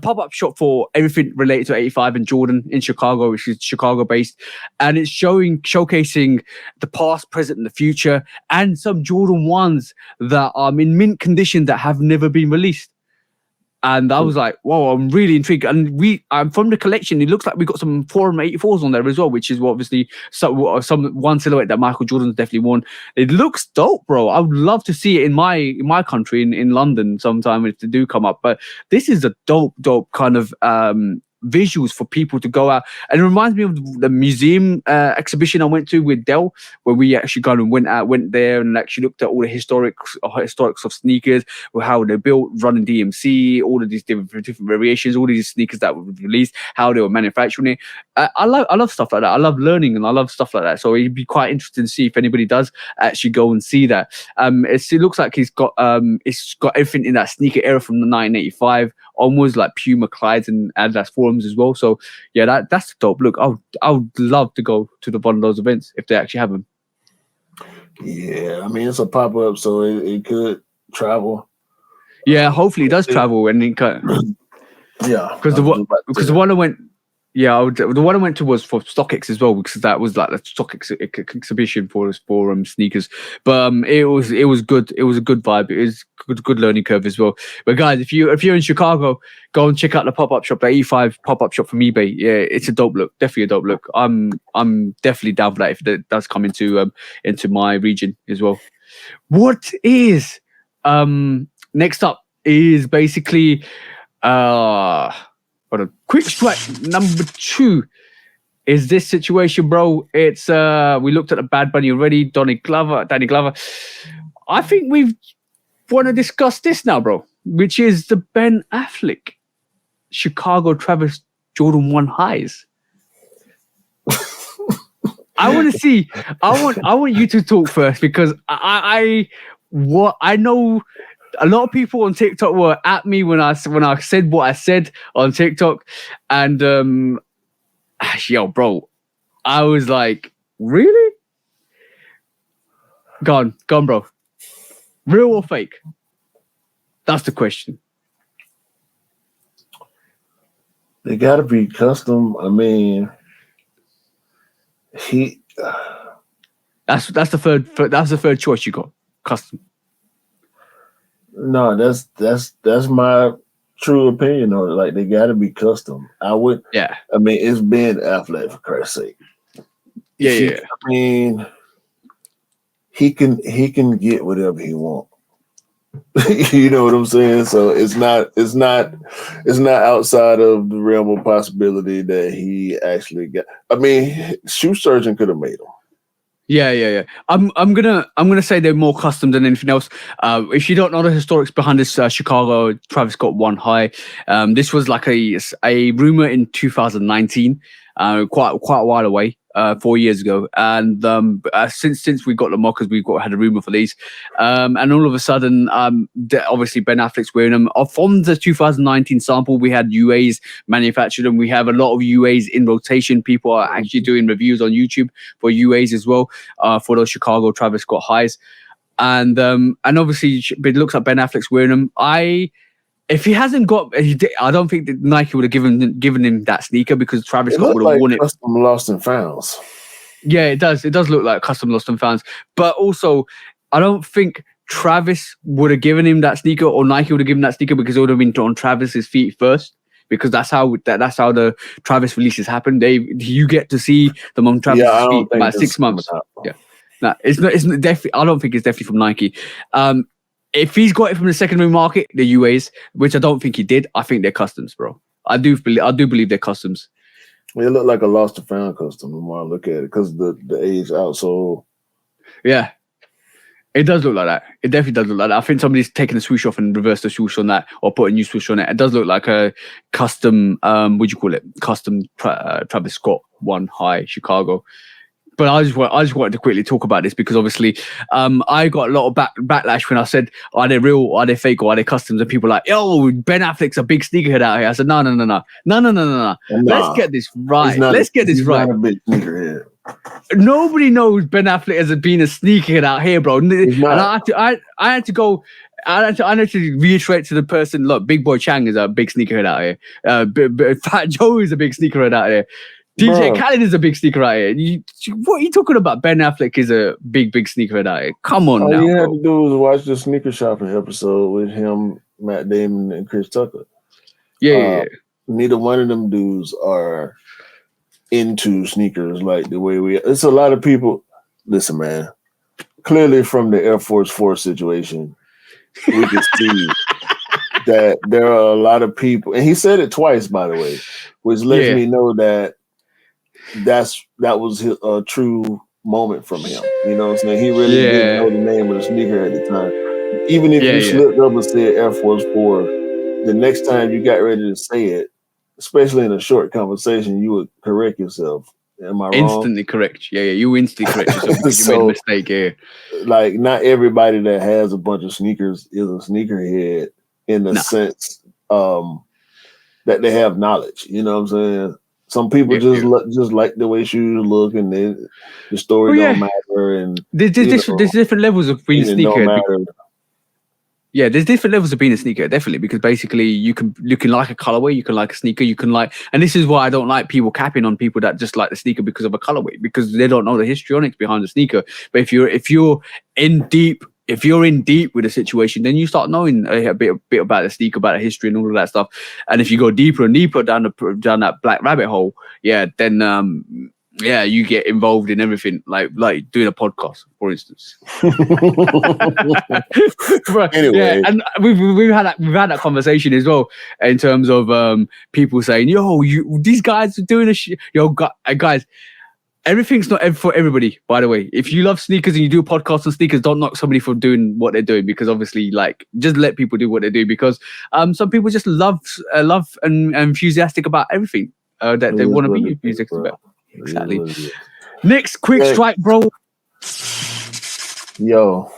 pop-up shop for everything related to 85 and Jordan in Chicago, which is Chicago based, and it's showcasing the past, present, and the future, and some Jordan 1s that are in mint condition that have never been released. And I was like, whoa, I'm really intrigued. And from the collection, it looks like we got some 4'84s on there as well, which is obviously some one silhouette that Michael Jordan's definitely worn. It looks dope, bro. I would love to see it in my country, in London sometime if they do come up. But this is a dope kind of visuals for people to go out. And it reminds me of the museum exhibition I went to with Dell, where we actually kind of went there and actually looked at all the historics of sneakers, how they're built, running DMC, all of these different variations, all these sneakers that were released, how they were manufacturing it. I love stuff like that. I love learning and I love stuff like that. So it'd be quite interesting to see if anybody does actually go and see that. It looks like it's got everything in that sneaker era from the 1985 onwards, like Puma, Clydes, and Adidas forums as well. So yeah, that's a dope look. I would love to go to one of those events if they actually have them. Yeah, I mean it's a pop up, so it could travel. Yeah, hopefully it does travel and it can. Yeah, because the one I went. Yeah, the one I went to was for StockX as well, because that was like the StockX exhibition for sneakers. But it was good. It was a good vibe. It was good learning curve as well. But guys, if you're in Chicago, go and check out the pop up shop, the 85 pop up shop from eBay. Yeah, it's a dope look. Definitely a dope look. I'm definitely down for that if it does come into my region as well. What is next up is basically But a quick strike number 2 is this situation, bro. It's we looked at the Bad Bunny already, Danny Glover. I think we want to discuss this now, bro, which is the Ben Affleck Chicago Travis Jordan 1 highs. I want you to talk first, because I know a lot of people on TikTok were at me when I said what I said on TikTok, and yo, bro, I was like, really? Gone, bro. Real or fake? That's the question. They gotta be custom. I mean, That's the third choice you got. Custom. No, that's my true opinion on it. Like, they gotta be custom. I mean, it's Ben Affleck, for Christ's sake. Yeah. I mean, he can get whatever he wants. You know what I'm saying? So it's not outside of the realm of possibility that he actually got. I mean, Shoe Surgeon could have made him. Yeah. I'm gonna say they're more custom than anything else. If you don't know the historics behind this Chicago Travis Scott 1 high, this was like a rumor in 2019, quite a while away. 4 years ago, and since we got the mockers, had a rumor for these, and all of a sudden, obviously Ben Affleck's wearing them. From the 2019 sample, we had UAs manufactured, and we have a lot of UAs in rotation. People are actually doing reviews on YouTube for UAs as well, for those Chicago Travis Scott highs, and obviously it looks like Ben Affleck's wearing them. If he hasn't got, I don't think that Nike would have given him that sneaker, because Travis Scott would have worn it. Custom lost and founds. Yeah, it does. It does look like custom lost and founds. But also, I don't think Travis would have given him that sneaker, or Nike would have given him that sneaker, because it would have been on Travis's feet first. Because that's how the Travis releases happen. You get to see them on Travis's feet about 6 months. Yeah, no, it's definitely. I don't think it's definitely from Nike. If he's got it from the secondary market, the UAs, which I don't think he did, I think they're customs, bro. I do believe they're customs. It looked like a lost and found custom the more I look at it, because the age out. So yeah, It does look like that. It definitely does look like that. I think somebody's taken a swoosh off and reversed the swoosh on that, or put a new swoosh on it. It does look like a custom, what do you call it? Custom Travis Scott 1 high Chicago. But I just wanted to quickly talk about this because obviously I got a lot of backlash when I said, are they real, are they fake, or are they customs? And people are like, yo, Ben Affleck's a big sneakerhead out here. I said, no. Let's get this right. Let's get this right. Not a big sneakerhead. Nobody knows Ben Affleck as being a sneakerhead out here, bro. And I had to reiterate to the person, look, Big Boy Chang is a big sneakerhead out here. Fat Joe is a big sneakerhead out here. DJ Khaled is a big sneaker out here. What are you talking about? Ben Affleck is a big sneakerhead out here. Come on now. All you had to do was watch the sneaker shopping episode with him, Matt Damon, and Chris Tucker. Yeah. Neither one of them dudes are into sneakers like the way we. It's a lot of people. Listen, man. Clearly, from the Air Force 4 situation, we can see that there are a lot of people, and he said it twice, by the way, which lets me know that that was his true moment from him. You know what I'm saying? He really didn't know the name of the sneaker at the time. Even if you slipped up and said Air Force 4, the next time you got ready to say it, especially in a short conversation, you would correct yourself. Am I wrong? Instantly correct. Yeah, you instantly correct yourself because you made a mistake here. Like, not everybody that has a bunch of sneakers is a sneakerhead in the sense that they have knowledge. You know what I'm saying? Some people just like the way shoes look, and then the story don't matter. And there's different levels of being a sneakerhead. Yeah, there's different levels of being a sneaker, definitely, because basically you can like a colorway, you can like a sneaker, you can like, and this is why I don't like people capping on people that just like the sneaker because of a colorway, because they don't know the histrionics behind the sneaker. But if you're in deep with a situation, then you start knowing a bit about the sneaker, about the history and all of that stuff. And if you go deeper and deeper down that black rabbit hole, then you get involved in everything, like doing a podcast, for instance. Anyway, and we've had that conversation as well in terms of people saying, "Yo, these guys are doing guys." Everything's not for everybody, by the way. If you love sneakers and you do a podcast on sneakers, don't knock somebody for doing what they're doing, because obviously, like, just let people do what they do, because some people just love and enthusiastic about everything that they want to be enthusiastic about. Exactly. Next, quick strike, bro. Yo,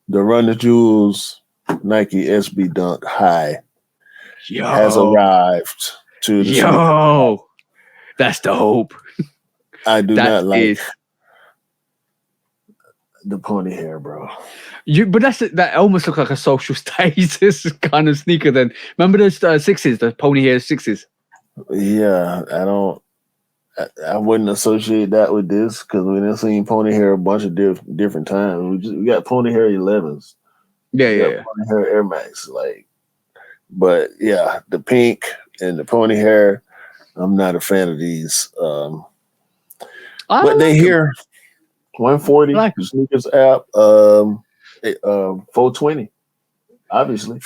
the Run the Jewels Nike SB Dunk High has arrived to the that's the hope. I do not like the pony hair, bro. But that almost looks like a social status kind of sneaker. Then remember those sixes, the pony hair sixes. Yeah, I wouldn't associate that with this, because we done seen pony hair a bunch of different times. We got pony hair 11s. Yeah. Pony hair Air Max, but yeah, the pink and the pony hair. I'm not a fan of these. But they here 140 the sneakers app, 420, obviously.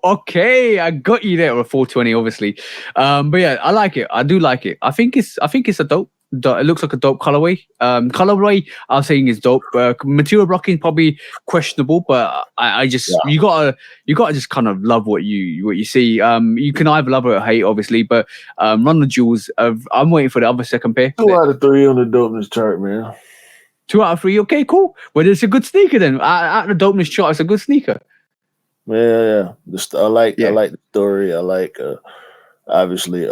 Okay, I got you there with 420, obviously. But yeah, I like it. I do like it. I think it's a dope. It looks like a dope colorway. Colorway, I'm saying, is dope. Material blocking probably questionable, but I just you gotta just kind of love what you see. You can either love it or hate, obviously. But Run the Jewels. I'm waiting for the other second pair. 2 out of 3 on the dopeness chart, man. 2 out of 3. Okay, cool. Well, it's a good sneaker then. Out the dopeness chart, it's a good sneaker. Yeah. I like the story. I like obviously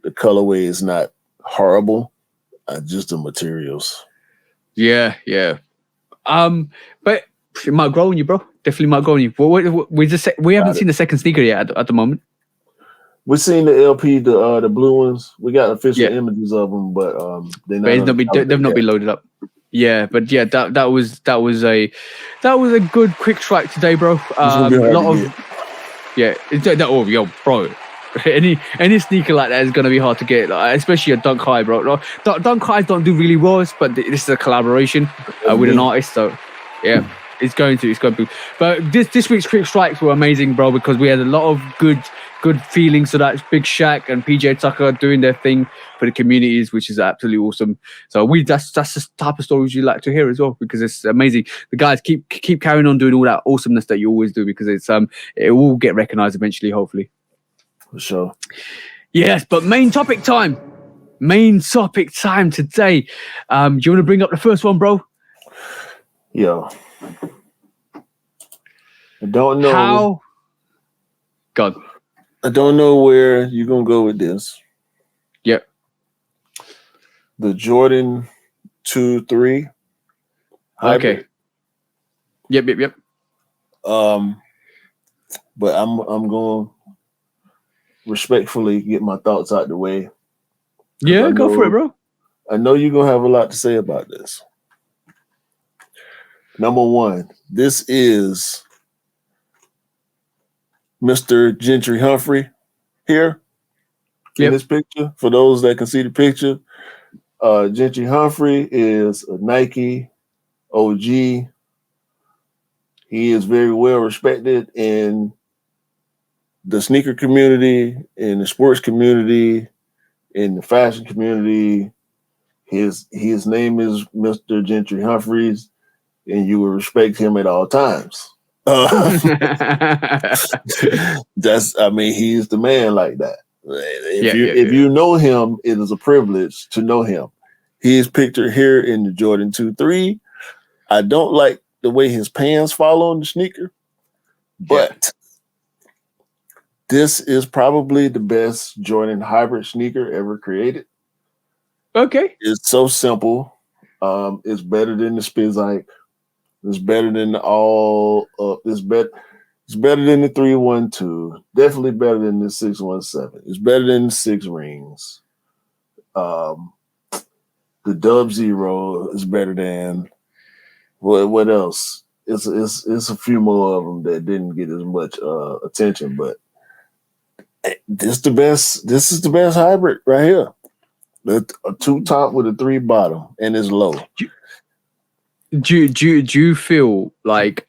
the colorway is not horrible, just the materials. Yeah. But it might grow on you, bro. Definitely might grow on you. We haven't seen the second sneaker yet at the moment. We've seen the LP, the blue ones. We got official images of them, but they've not been loaded up. Yeah, but yeah, that was a good quick strike today, bro. Bro. Any sneaker like that is gonna be hard to get, especially a Dunk High, bro. Dunk Highs don't do really well, but this is a collaboration with an artist, so yeah. It's going to. But this week's Quick Strikes were amazing, bro, because we had a lot of good feelings. So that's Big Shaq and PJ Tucker doing their thing for the communities, which is absolutely awesome. So that's the type of stories you like to hear as well, because it's amazing. The guys keep carrying on doing all that awesomeness that you always do, because it's it will get recognized eventually, hopefully. For sure. Yes, but main topic time today. Do you want to bring up the first one, bro? Yeah. I don't know. How? God. I don't know where you're going to go with this. Yep. The Jordan 2-3 hybrid. Okay. Yep. But I'm going to respectfully get my thoughts out the way. Yeah, go for it, bro. I know you're going to have a lot to say about this. Number one, this is Mr. Gentry Humphrey here in this picture. For those that can see the picture, Gentry Humphrey is a Nike OG. He is very well respected in the sneaker community, in the sports community, in the fashion community. His name is Mr. Gentry Humphreys, and you will respect him at all times. He's the man like that. If you know him, it is a privilege to know him. He is pictured here in the Jordan 2-3. I don't like the way his pants fall on the sneaker, but this is probably the best Jordan hybrid sneaker ever created. Okay. It's so simple. It's better than the Spizike. It's better than it's better than the 312. Definitely better than the 617. It's better than the 6 rings. The Dub Zero is better than what else? It's a few more of them that didn't get as much attention, but this is the best hybrid right here. A 2 top with a 3 bottom, and it's low. Do you feel like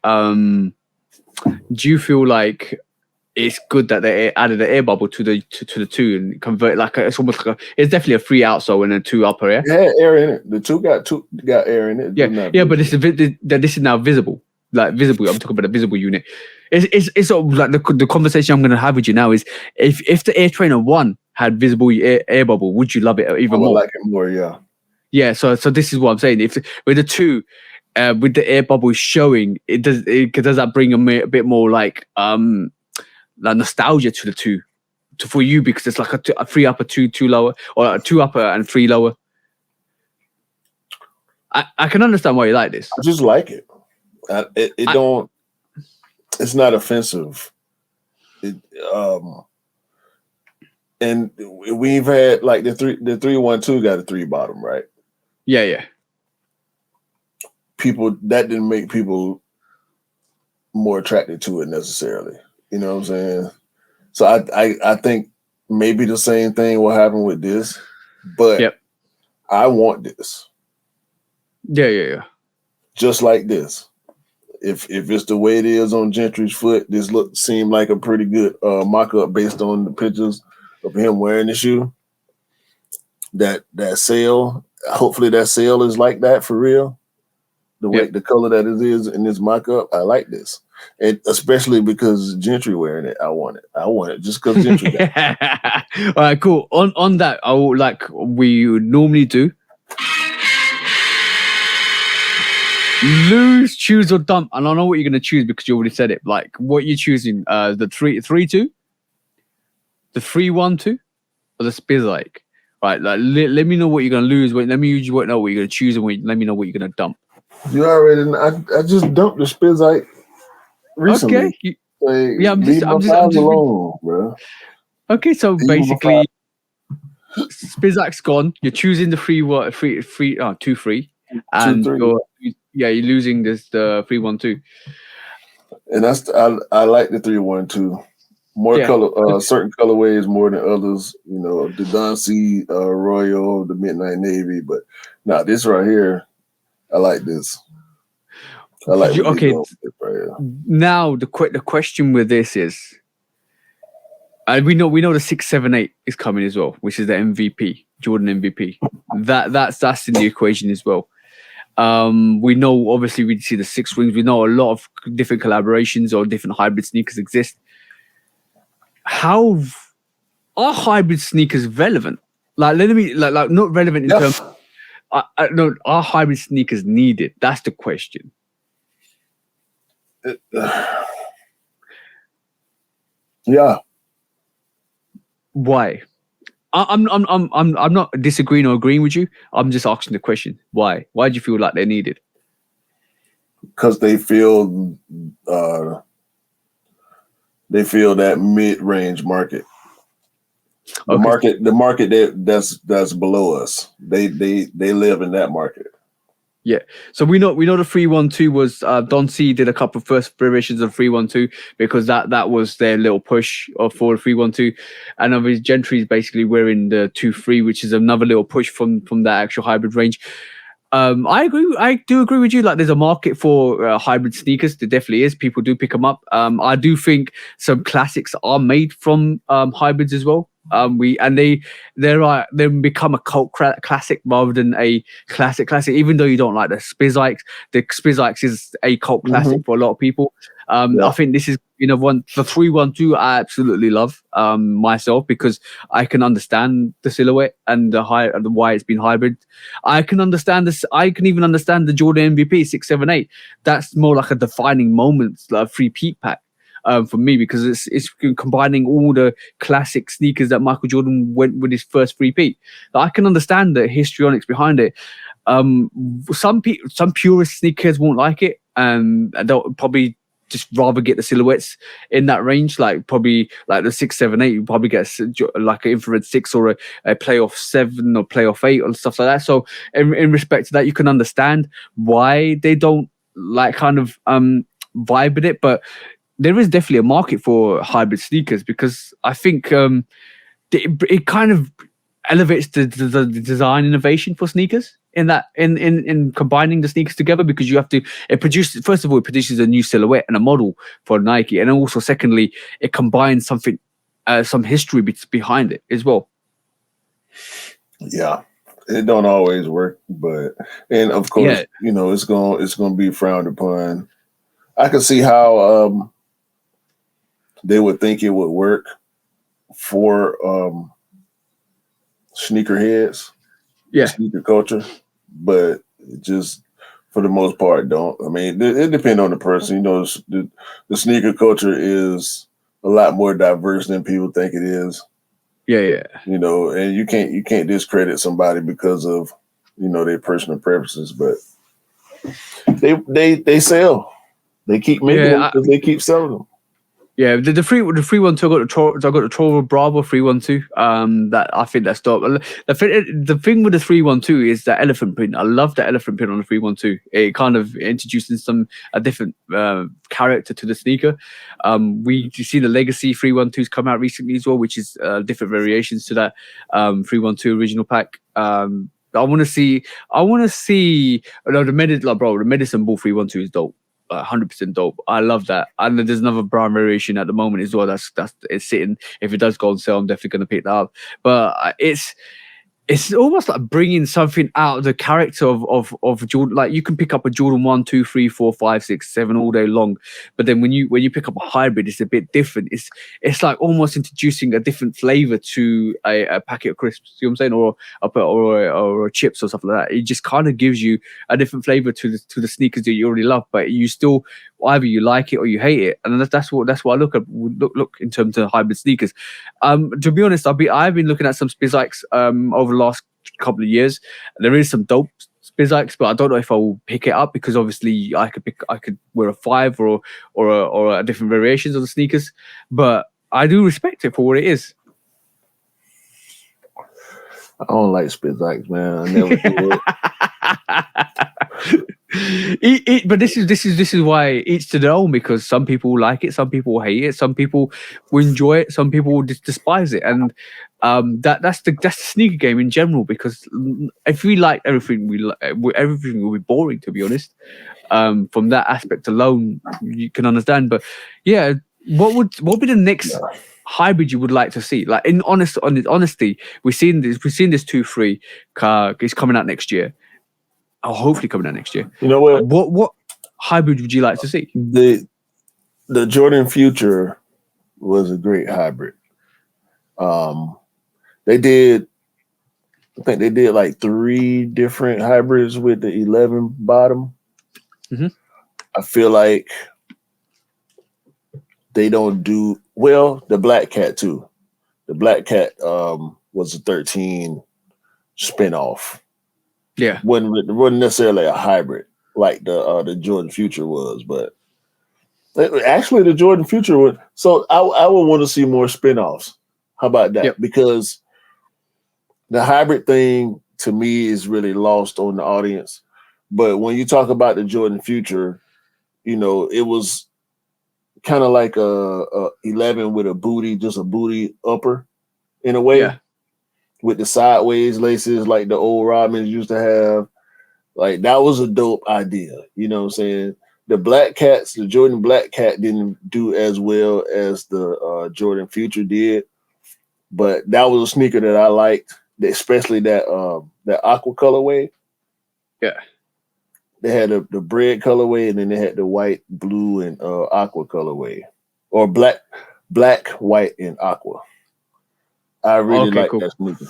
it's good that they added an air bubble to the 2 and convert it's almost like it's definitely a 3 outsole and a 2 upper air? It had air in it. The 2 got air in it. Yeah, but this is now visible. Like visible. I'm talking about the visible unit. It's sort of like the conversation I'm going to have with you now is if the Air Trainer 1 had visible air bubble, would you love it even more? I like it more, yeah. Yeah, so this is what I'm saying. If with the 2, with the air bubble showing, does that bring a bit more like nostalgia to the 2 for you, because it's like a 3 upper, 2 lower, or a 2 upper and 3 lower. I can understand why you like this. I just like it. It's not offensive. And we've had like the 312 got a 3 bottom, right? Yeah. That didn't make people more attracted to it necessarily. You know what I'm saying? So I think maybe the same thing will happen with this, but I want this. Yeah. Just like this. If it's the way it is on Gentry's foot, this seemed like a pretty good mock-up based on the pictures of him wearing the shoe. That sail, hopefully that sail is like that for real. The color that it is in this mock-up, I like this. And especially because Gentry wearing it, I want it just because Gentry got it. All right, cool. On that, I will, like we would normally do, lose, choose, or dump. And I know what you're going to choose because you already said it. Like, what you're choosing, the 3-2, the 3-1-2, or the Spizike. Right, like let me know what you're going to lose. Let me know what you're going to choose, and let me know what you're going to dump. You already know. I just dumped the Spizike recently. Okay. I'm just alone, bro. Okay, so basically, Spizike's gone. You're choosing the 2-3. And 2-3. you're losing the 3-1-2. And I like the 3-1-2. More color, certain colorways more than others. You know, the Don C Royal, the Midnight Navy, but this right here, I like this. I like what okay. doing with it right here. Now the question with this is, we know the 678 is coming as well, which is the MVP, Jordan MVP. That's in the equation as well. We know, obviously, we see the 6 rings. We know a lot of different collaborations or different hybrid sneakers exist. How are hybrid sneakers relevant? Like, let me like not relevant in terms. No, are hybrid sneakers needed? That's the question. Yeah. Why? I'm not disagreeing or agreeing with you. I'm just asking the question. Why? Why do you feel like they're needed? Because they feel that mid-range market. The market that's below us. They live in that market. Yeah. So we know the 312 was Don C did a couple of first variations of 312 because that was their little push for the 312, and obviously Gentry is basically wearing the 2-3, which is another little push from that actual hybrid range. I agree. I do agree with you. Like, there's a market for hybrid sneakers. There definitely is. People do pick them up. I do think some classics are made from hybrids as well. They become a cult classic rather than a classic. Even though you don't like the Spizikes, the Spizikes is a cult classic for a lot of people. I think this is the 312 I absolutely love myself, because I can understand the silhouette and the why it's been hybrid. I can understand this. I can even understand the Jordan MVP 678. That's more like a defining moment, like a free peak pack. For me, because it's combining all the classic sneakers that Michael Jordan went with his first 3-peat. I can understand the histrionics behind it. Some purist sneakers won't like it, and they'll probably just rather get the silhouettes in that range. Like, probably like the 678, you probably get like an infrared 6 or a playoff 7 or playoff 8 or stuff like that. So in respect to that, you can understand why they don't like kind of vibe with it, but there is definitely a market for hybrid sneakers, because I think it kind of elevates the design innovation for sneakers in combining the sneakers together, because it produces a new silhouette and a model for Nike, and also secondly, it combines something, some history behind it as well. Yeah, it don't always work, and of course, it's going to be frowned upon. I can see how they would think it would work for sneakerheads, sneaker culture, but just for the most part, don't. I mean, it depends on the person. The sneaker culture is a lot more diverse than people think it is. Yeah. And you can't discredit somebody because of their personal preferences, but they sell. They keep making them because they keep selling them. Yeah, the 312, I got the Toro Bravo 312. That I think that's dope. The thing with the 312 is that elephant print. I love the elephant print on the 312. It kind of introduces a different character to the sneaker. You see the Legacy 312s come out recently as well, which is different variations to that 312 original pack. I want to see. The Medicine Ball 312 is dope. 100% dope. I love that. And there's another brown variation at the moment as well. That's it's sitting. If it does go on sale, I'm definitely going to pick that up. But it's almost like bringing something out of the character of Jordan. Like, you can pick up a Jordan 1, 2, 3, 4, 5, 6, 7 all day long, but then when you pick up a hybrid, it's a bit different. It's like almost introducing a different flavor to a packet of crisps. See what I'm saying, or chips or stuff like that. It just kind of gives you a different flavor to the sneakers that you already love, but you still, either you like it or you hate it, and that's what I look in terms of hybrid sneakers. To be honest, I've been looking at some Spizikes over the last couple of years. There is some dope Spizikes, but I don't know if I will pick it up, because obviously I could wear a 5 or a different variations of the sneakers. But I do respect it for what it is. I don't like Spizikes, man. I never do it. But this is why it's to their own, because some people like it, some people hate it, some people will enjoy it, some people will despise it, and that's the sneaker game in general. Because if we like everything, everything will be boring, to be honest. From that aspect alone, you can understand. But yeah, what would be the next hybrid you would like to see? Like in honesty, we've seen this 2-3 car is coming out next year. Oh, hopefully coming out next year. You know what? What hybrid would you like to see? The Jordan Future was a great hybrid. I think they did like 3 different hybrids with the 11 bottom. Mm-hmm. I feel like they don't do well. The Black Cat too. The Black Cat was a 13 spinoff. Yeah, wasn't necessarily a hybrid like the Jordan Future was, but actually the Jordan Future would. So I would want to see more spinoffs. How about that? Yep. Because the hybrid thing to me is really lost on the audience. But when you talk about the Jordan Future, you know, it was kind of like a 11 with a booty upper in a way. Yeah. With the sideways laces like the old Rodmans used to have. Like, that was a dope idea. You know what I'm saying? The Jordan Black Cat didn't do as well as the Jordan Future did. But that was a sneaker that I liked, especially that aqua colorway. Yeah. They had the bread colorway, and then they had the white, blue, and aqua colorway. Or black, white, and aqua. I really like that sneaker.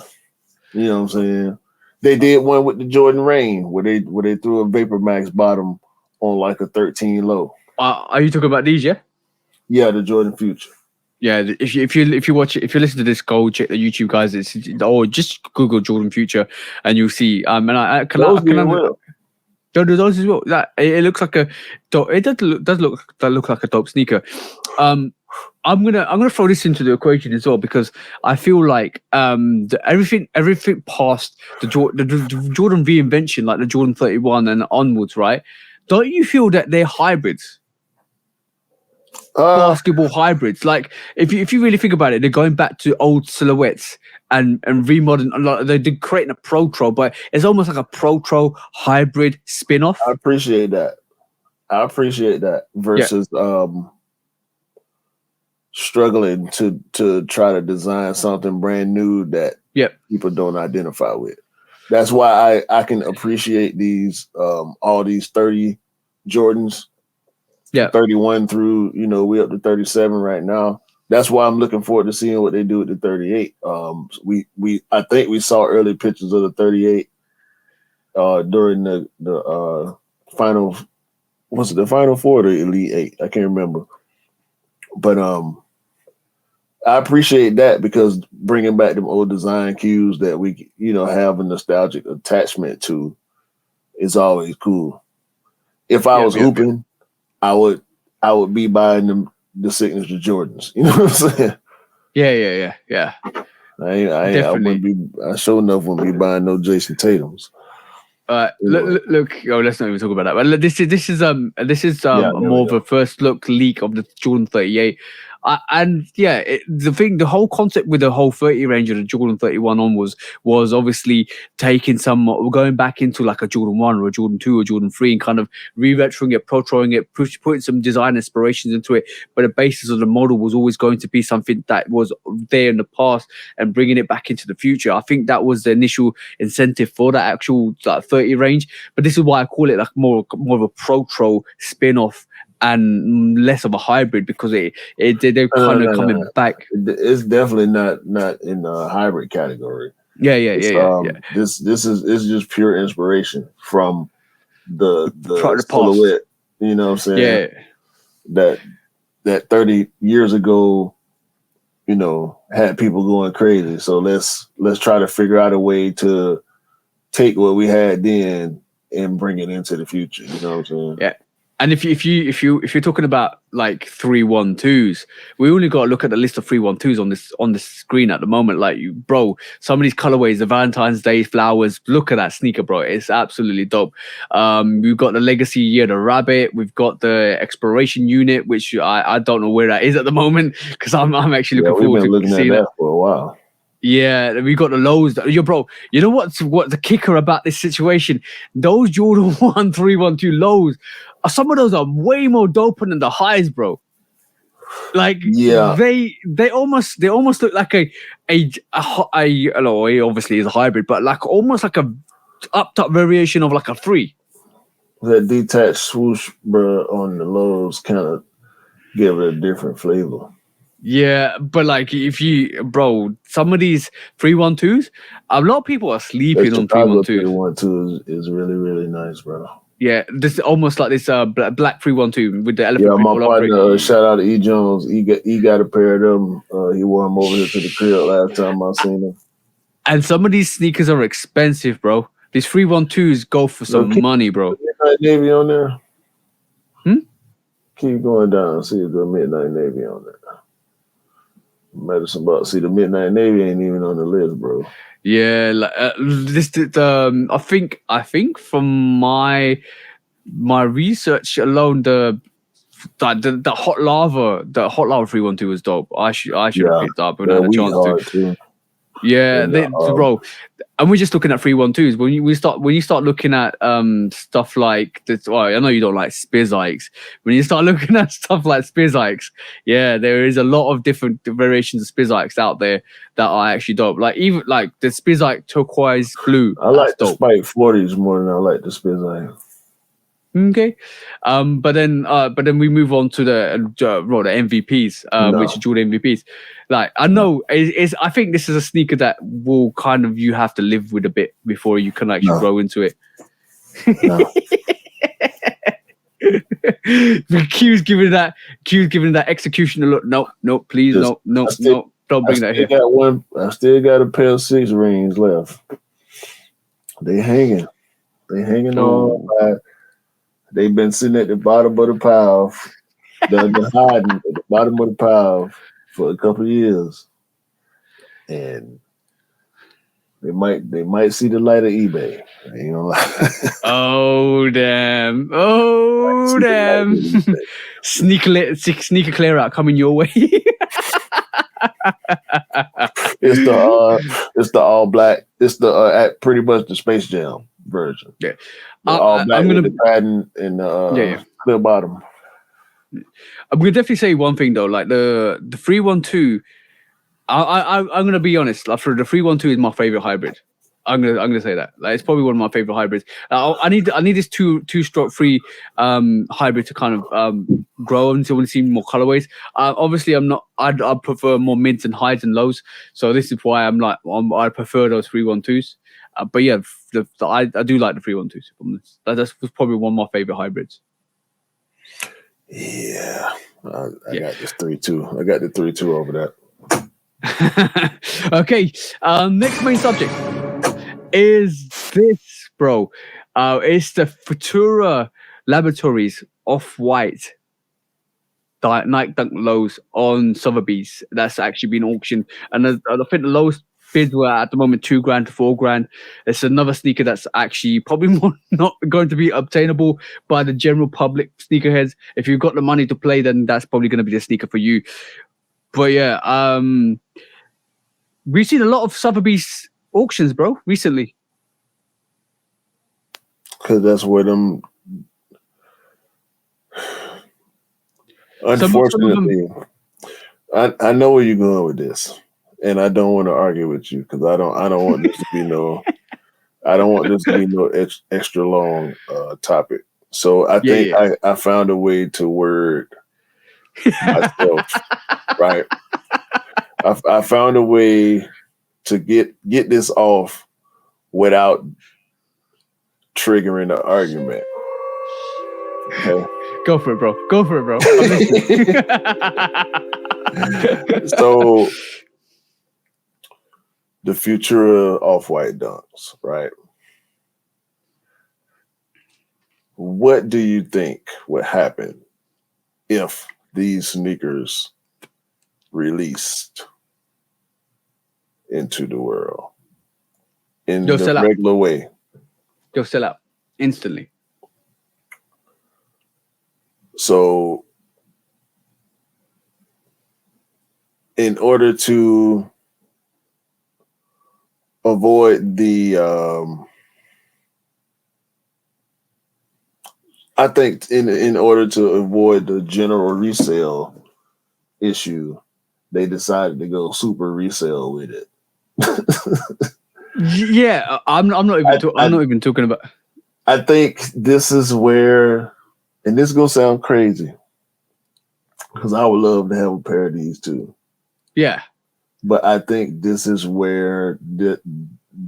You know what I'm saying? They did one with the Jordan Rain where they threw a Vapor Max bottom on like a 13 low. Are you talking about these? Yeah. Yeah, the Jordan Future. Yeah, if you watch it, if you listen to this, go check the YouTube, guys. Or just Google Jordan Future, and you'll see. And those as well. That it looks like a dope. It does look like a dope sneaker. I'm gonna throw this into the equation as well, because I feel like everything past the Jordan reinvention, like the Jordan 31 and onwards, right? Don't you feel that they're hybrids? Basketball hybrids. Like if you really think about it, they're going back to old silhouettes and remodeling. They're creating a Pro-Tro, but it's almost like a Pro-Tro hybrid spin-off. I appreciate that versus struggling to try to design something brand new that people don't identify with. That's why I can appreciate these all these 30 Jordans. Yeah, 31 through, we up to 37 right now. That's why I'm looking forward to seeing what they do with the 38. I think we saw early pictures of the 38 during the final. Was it the Final Four or the Elite Eight? I can't remember. But I appreciate that, because bringing back them old design cues that we have a nostalgic attachment to is always cool. If I was hooping, I would be buying the signature Jordans. You know what I'm saying? Yeah. I wouldn't be. I sure enough wouldn't be buying no Jason Tatums. Look. Oh, let's not even talk about that. But this is more of a first look leak of the Jordan 38. The whole concept with the whole 30 range of the Jordan 31 on was obviously taking going back into like a Jordan 1 or a Jordan 2 or Jordan 3 and kind of re-retroing it, pro-troing it, putting some design inspirations into it. But the basis of the model was always going to be something that was there in the past and bringing it back into the future. I think that was the initial incentive for that actual 30 range. But this is why I call it like more of a pro-tro spin-off and less of a hybrid, because they're kind of coming back. It's definitely not in the hybrid category. Yeah. This is just pure inspiration from the silhouette. You know what I'm saying? Yeah. That 30 years ago, had people going crazy. So let's try to figure out a way to take what we had then and bring it into the future. You know what I'm saying? Yeah. And if you're talking about like 312s, we only got to look at the list of 312s on this screen at the moment. Like, bro, some of these colorways, the Valentine's Day flowers. Look at that sneaker, bro. It's absolutely dope. We've got the Legacy Year, the Rabbit. We've got the Exploration Unit, which I don't know where that is at the moment because I'm actually looking forward to looking seeing at that for a while. Yeah, we got the lows. Yo, bro, you know what the kicker about this situation? Those Jordan 1 312 lows, some of those are way more doper than the highs, bro. Like, they almost look like a alloy. Obviously is a hybrid, but like almost like a up top variation of like a 3. That detached swoosh, bro, on the lows kind of give it a different flavor. Yeah, but like bro, some of these 312s, a lot of people are sleeping on 312s. 312 is really, really nice, bro. Yeah, this is almost like this black 312 with the elephant. Yeah, my partner, shout out to E Jones. He got a pair of them. He wore them over there to the crib last time I seen him. And some of these sneakers are expensive, bro. These 312s go for some money, bro. Midnight Navy on there? Hmm? Keep going down. See the Midnight Navy on there. Medicine Ball. See, the Midnight Navy ain't even on the list, bro. Yeah, like, I think from my research alone, the hot lava 312 was dope. I should have picked up when I had a chance to. Yeah, bro. And we're just looking at 312s. When you start looking at stuff like this, well, I know you don't like Spizikes. When you start looking at stuff like Spizikes, yeah, there is a lot of different variations of Spizikes out there that are actually dope. Like even like the Spizike turquoise blue. I like the Spike 40s more than I like the Spizike. Okay, but then we move on to the MVPs, which are Jordan MVPs. Like I know, I think this is a sneaker that will kind of you have to live with a bit before you can actually grow into it. Q's giving that execution a look. No, please, no, don't bring that here. I still got a pair of 6 rings left. They hanging on. They've been sitting at the bottom of the pile. They've been hiding at the bottom of the pile for a couple of years, and they might see the light of eBay. I ain't gonna lie. Oh damn! Oh damn! Sneaker clear out coming your way. It's the all black. It's the pretty much the Space Jam version. Yeah. All black with the pattern and clear bottom. I'm gonna definitely say one thing though, like the 312. I'm gonna be honest. Like for the 312 is my favorite hybrid. I'm gonna say that. Like it's probably one of my favorite hybrids. I need this two-stroke free hybrid to kind of grow until we see more colorways. Obviously, I prefer more mids and highs and lows. So this is why I prefer those 312s. But yeah, I do like the 312s. That's probably one of my favorite hybrids. Yeah, I got this 3.2. I got the 3.2 over that. Okay, next main subject is this, bro. It's the Futura Laboratories Off-White Nike Dunk lows on Sotheby's. That's actually been auctioned, and I think the lowest bids were at the moment $2,000 to $4,000. It's another sneaker that's actually probably not going to be obtainable by the general public sneakerheads. If you've got the money to play, then that's probably going to be the sneaker for you. But yeah, we've seen a lot of Sotheby's auctions, bro, recently. Because that's where them. Unfortunately, I know where you're going with this, and I don't want to argue with you because I don't want this to be no extra long topic. So I think I found a way to word myself right. I found a way to get this off without triggering the argument. Okay. Go for it, bro. So the Futura Off-White Dunks, right? what do you think would happen if these sneakers released into the world in They'll the sell out. regular way? They'll sell out instantly. So, in order to avoid the, I think in order to avoid the general resale issue, they decided to go super resale with it. Yeah, I'm not even talking about. I think this is where, and this is gonna sound crazy, because I would love to have a pair of these too. Yeah, but I think this is where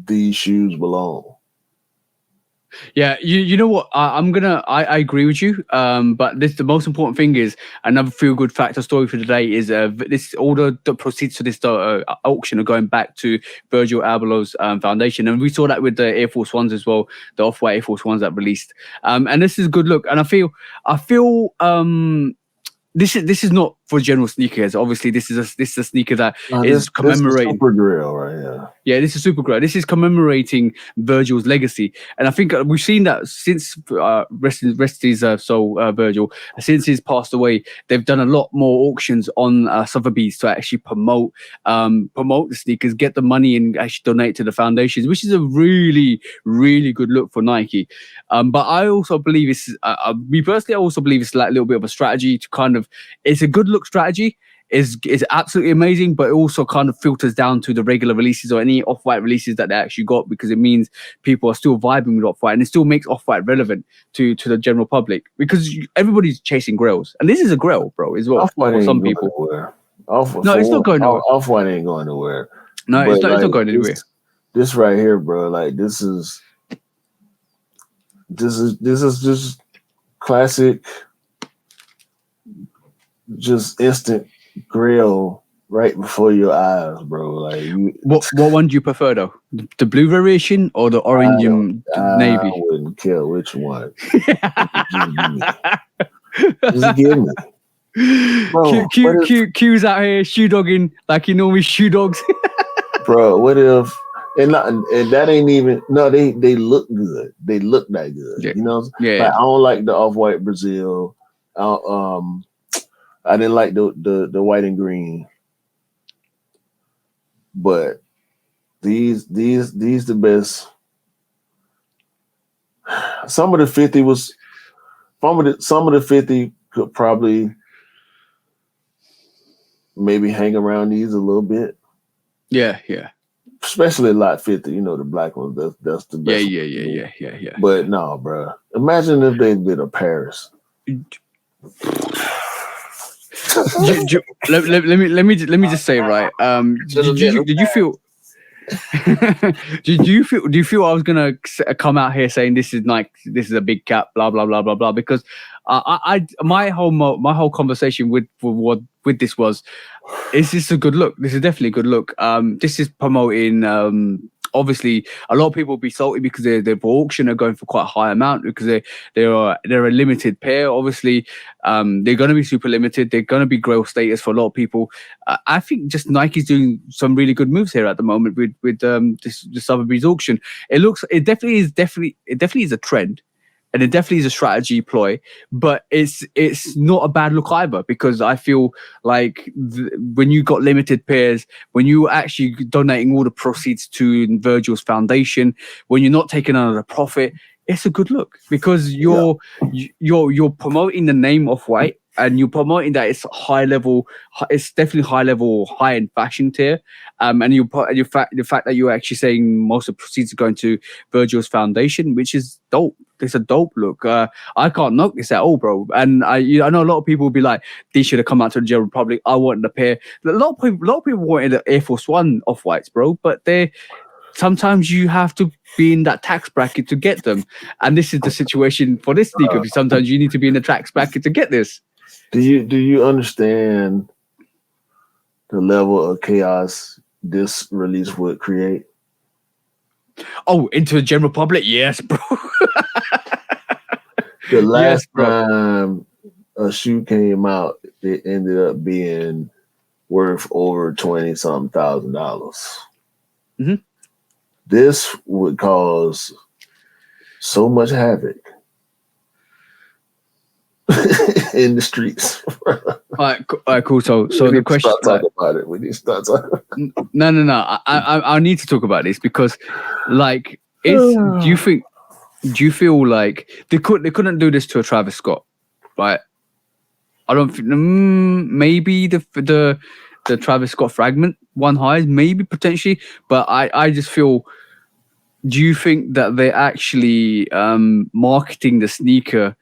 these shoes belong. Yeah, you know what? I agree with you. But the most important thing is another feel good factor story for today is this all the proceeds to this auction are going back to Virgil Abloh's foundation, and we saw that with the Air Force Ones as well, the Off-White Air Force Ones that released. And this is a good look, and I feel this is not for general sneakerheads. Obviously, this is a sneaker that is commemorating. This is Super Grill, right? Yeah, this is Super Grill. This is commemorating Virgil's legacy, and I think we've seen that since rest his soul, Virgil. Since he's passed away, they've done a lot more auctions on Sotheby's to actually promote the sneakers, get the money, and actually donate to the foundations, which is a really, really good look for Nike. But I also believe it's me personally. I also believe it's like a little bit of a strategy to kind of. It's a good look strategy. Is absolutely amazing, but it also kind of filters down to the regular releases or any Off-White releases that they actually got, because it means people are still vibing with Off-White, and it still makes Off-White relevant to the general public, because everybody's chasing grails, and this is a grail, bro, as well. Off-White ain't some going people. Nowhere. It's not going nowhere. Off-White ain't going nowhere. No, it's not going anywhere. This right here, bro. Like this is just classic, just instant grail right before your eyes, bro. Like what one do you prefer though? The blue variation or the orange and navy? I wouldn't care which one. Just give me. Bro, Q's out here shoe dogging like you normally shoe dogs. Bro, what if and that ain't even they look good. They look that good. Yeah. You know? Yeah. Like, I don't like the Off-White Brazil. I didn't like the white and green. But these the best. Some of the 50 could probably maybe hang around these a little bit. Yeah. Especially lot 50, you know, the black ones. That's the best. Yeah. But no, bro. Imagine if they did a Paris. Let me just say, right? Did you feel? do you feel I was gonna come out here saying this is like this is a big cap, blah blah blah blah blah? Because my whole conversation with this was, is this a good look? This is definitely a good look. This is promoting. Obviously, a lot of people will be salty because they're for auction. They're going for quite a high amount because they're a limited pair. Obviously, they're going to be super limited. They're going to be grail status for a lot of people. I think just Nike's doing some really good moves here at the moment with this Sotheby's auction. It definitely is a trend. And it definitely is a strategy ploy, but it's not a bad look either, because I feel like when you got limited pairs, when you actually donating all the proceeds to Virgil's foundation, when you're not taking another profit, it's a good look, because you're promoting the name Off-White, and you're promoting that it's high level. It's definitely high level, high end fashion tier. And the fact that you're actually saying most of the proceeds are going to Virgil's foundation, which is dope. It's a dope look. I can't knock this at all, bro. And I know a lot of people will be like, these should have come out to the general public. I wanted a pair. A lot of people wanted the Air Force One Off-Whites, bro. But sometimes you have to be in that tax bracket to get them. And this is the situation for this sneaker. Sometimes you need to be in the tax bracket to get this. Do you understand the level of chaos this release would create? Oh, into the general public? Yes, bro. The last bro. time a shoe came out, it ended up being worth over $20-something thousand. Mhm. This would cause so much havoc in the streets. All right, cool. So the question, talking about it. We need to start talking. No. I need to talk about this because, like, do you feel like they couldn't do this to a Travis Scott, right? I don't think maybe the Travis Scott fragment one highs, maybe potentially, but I just feel. Do you think that they're actually marketing the sneaker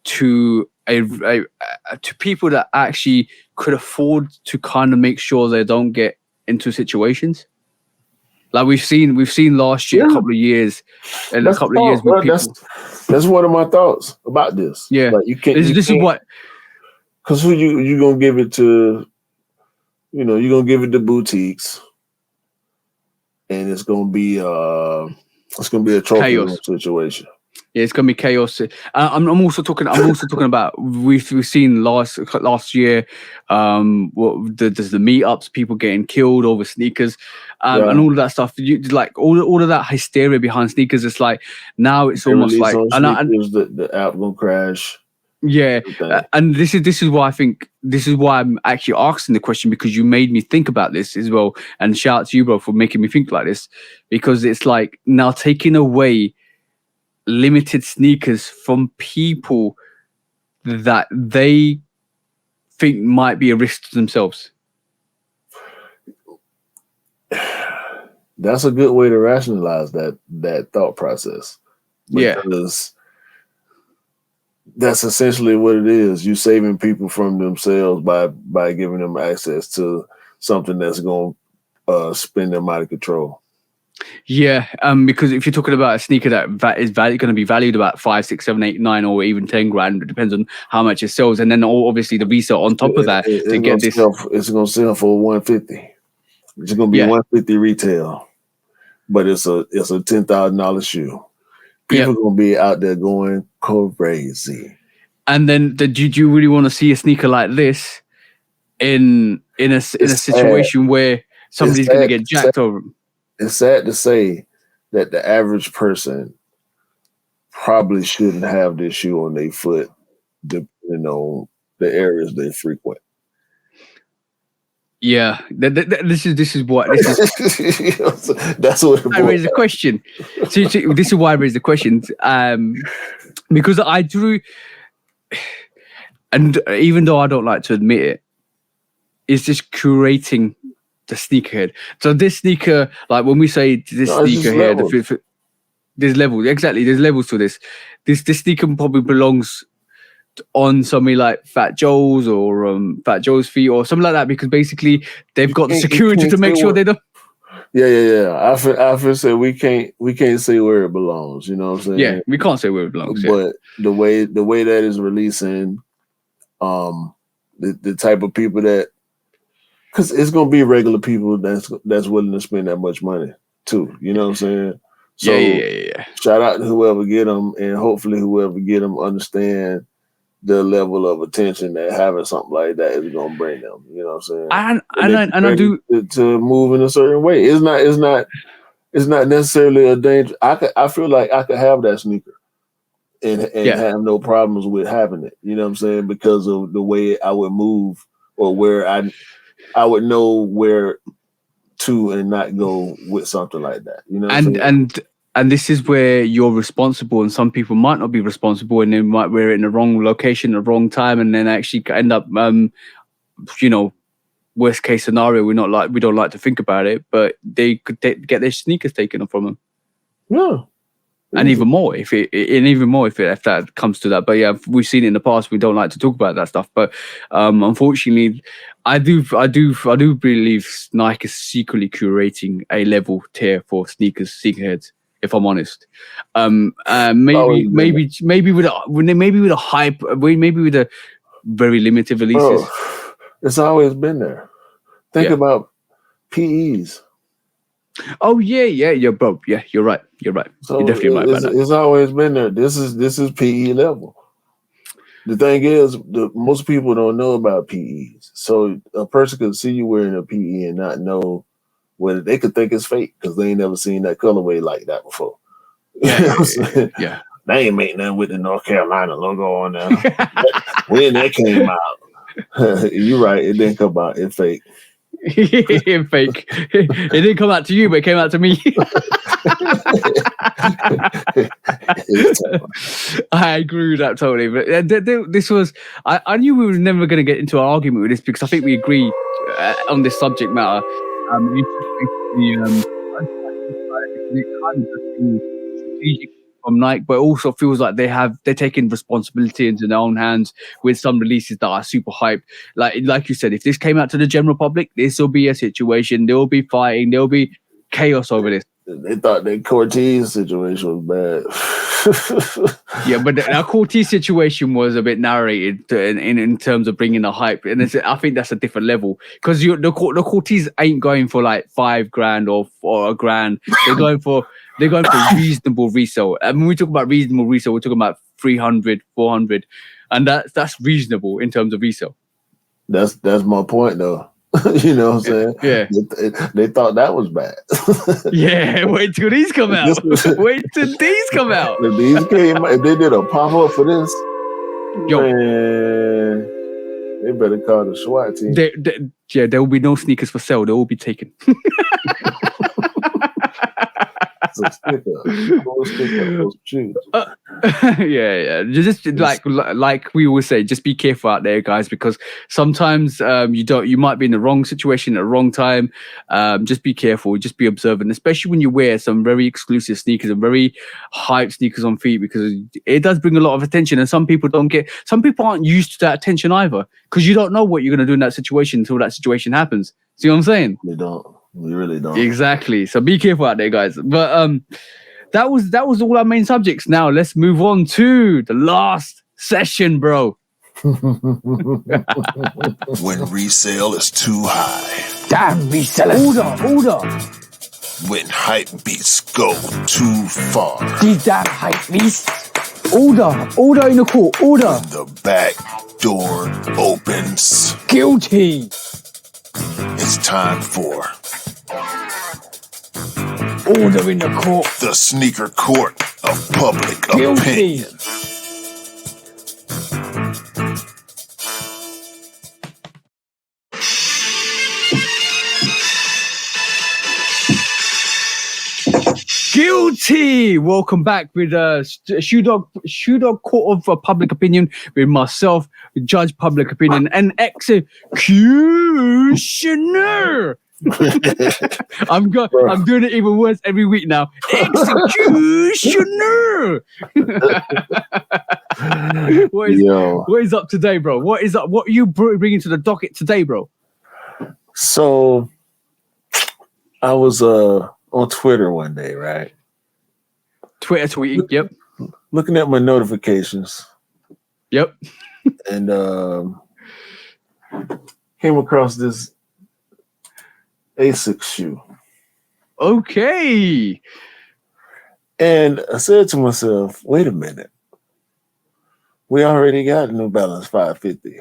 to to people that actually could afford to kind of make sure they don't get into situations? Like we've seen last year, a couple of years, and a couple of years with people. That's one of my thoughts about this. Yeah, like you can't. This is what. Because who you gonna give it to? You know, you're gonna give it to boutiques, and it's gonna be a trophy room situation. Yeah, it's gonna be chaos. I'm also talking about we've seen last year. There's the meetups, people getting killed over sneakers, and all of that stuff. Like all of that hysteria behind sneakers. It's like now it's almost like the app gonna crash. Yeah, and this is why I think this is why I'm actually asking the question, because you made me think about this as well. And shout out to you, bro, for making me think like this, because it's like now taking away limited sneakers from people that they think might be a risk to themselves. That's a good way to rationalize that thought process. Because that's essentially what it is. You saving people from themselves by giving them access to something that's going to spin them out of control. Yeah, because if you're talking about a sneaker that is going to be valued about 5, 6, 7, 8, 9, or even 10 grand, it depends on how much it sells, and then obviously the resale on top of that to get this. It's going to sell for $150. It's going to be $150 retail, but it's a $10,000 shoe. People going to be out there going crazy. And then, do you really want to see a sneaker like this in a situation where somebody's going to get jacked over? It's sad to say that the average person probably shouldn't have this shoe on their foot, depending on the areas they frequent. Yeah, this is what that's what I raised the question. So this is why I raised the question, because I drew, and even though I don't like to admit it, it's just curating the sneakerhead. So this sneaker, like when we say this sneaker here, there's levels. Exactly, there's levels to this. This sneaker probably belongs on somebody like Fat Joe's or Fat Joe's feet or something like that, because basically they've got the security to make sure they don't. Yeah. I feel say we can't say where it belongs. You know what I'm saying? Yeah, we can't say where it belongs. But the way that is releasing, the type of people that, because it's gonna be regular people that's willing to spend that much money too. You know what I'm saying? So yeah. Shout out to whoever get them, and hopefully whoever get them understand the level of attention that having something like that is gonna bring them. You know what I'm saying? And I do to move in a certain way. It's not necessarily a danger. I feel like I could have that sneaker and have no problems with having it. You know what I'm saying? Because of the way I would move, or where I would know where to and not go with something like that. You know, and this is where you're responsible, and some people might not be responsible, and they might wear it in the wrong location, the wrong time, and then actually end up, worst case scenario. We don't like to think about it, but they could get their sneakers taken from them. Yeah. And even more if that comes to that. But yeah, we've seen it in the past. We don't like to talk about that stuff. But unfortunately, I do believe Nike is secretly curating a level tier for sneakerheads. If I'm honest, maybe with a hype, maybe with a very limited releases. Bro, it's always been there. Think about PEs. Oh yeah, bro. Yeah, you're right. So you're definitely right about that. It's always been there. This is PE level. The thing is, most people don't know about PEs. So a person could see you wearing a PE and not know whether they could think it's fake because they ain't never seen that colorway like that before. Yeah. They ain't make nothing with the North Carolina logo on there. When that came out, you're right. It didn't come out. It's fake. Fake. It didn't come out to you, but it came out to me. I agree with that totally. But this was, I knew we were never going to get into an argument with this because I think we agree on this subject matter. It kind of strategic from Nike, but it also feels like they're taking responsibility into their own hands with some releases that are super hyped. Like you said, if this came out to the general public, this will be a situation. There will be fighting. There will be chaos over this. They thought that Cortez situation was bad. Yeah, but that Cortez situation was a bit narrated in terms of bringing the hype, and I think that's a different level because the Cortez ain't going for like $5,000 or $1,000. They're going for reasonable resale. And when we talk about reasonable resale, we're talking about 300, 400, and that's reasonable in terms of resale. That's my point, though. You know what I'm saying? Yeah. They thought that was bad. Yeah, wait till these come out. Wait till these come out. If these came, if they did a pop up for this, man, they better call the SWAT team. There will be no sneakers for sale. They will be taken. Yeah. Just like we always say, just be careful out there, guys, because sometimes you might be in the wrong situation at the wrong time. Just be careful, just be observant, especially when you wear some very exclusive sneakers and very hyped sneakers on feet, because it does bring a lot of attention, and some people aren't used to that attention either, because you don't know what you're going to do in that situation until that situation happens. See what I'm saying? They don't. We really don't. Exactly. So be careful out there, guys. But that was all our main subjects. Now let's move on to the last session, bro. When resale is too high. Damn resellers. Order. When hype beats go too far. These damn hype beasts. Order in the court. Order. When the back door opens. Guilty. It's time for order in the court. The sneaker court of public Guilty. opinion. Guilty. Welcome back with Shoe Dog Court of Public Opinion with myself, Judge Public Opinion, and Executioner. I'm doing it even worse every week now. Executioner. What is up today, bro? What is up? What are you bringing to the docket today, bro? So, I was on Twitter one day, right? Twitter tweeting, yep. Looking at my notifications. Yep. And came across this ASICS shoe. Okay. And I said to myself, wait a minute. We already got a New Balance 550.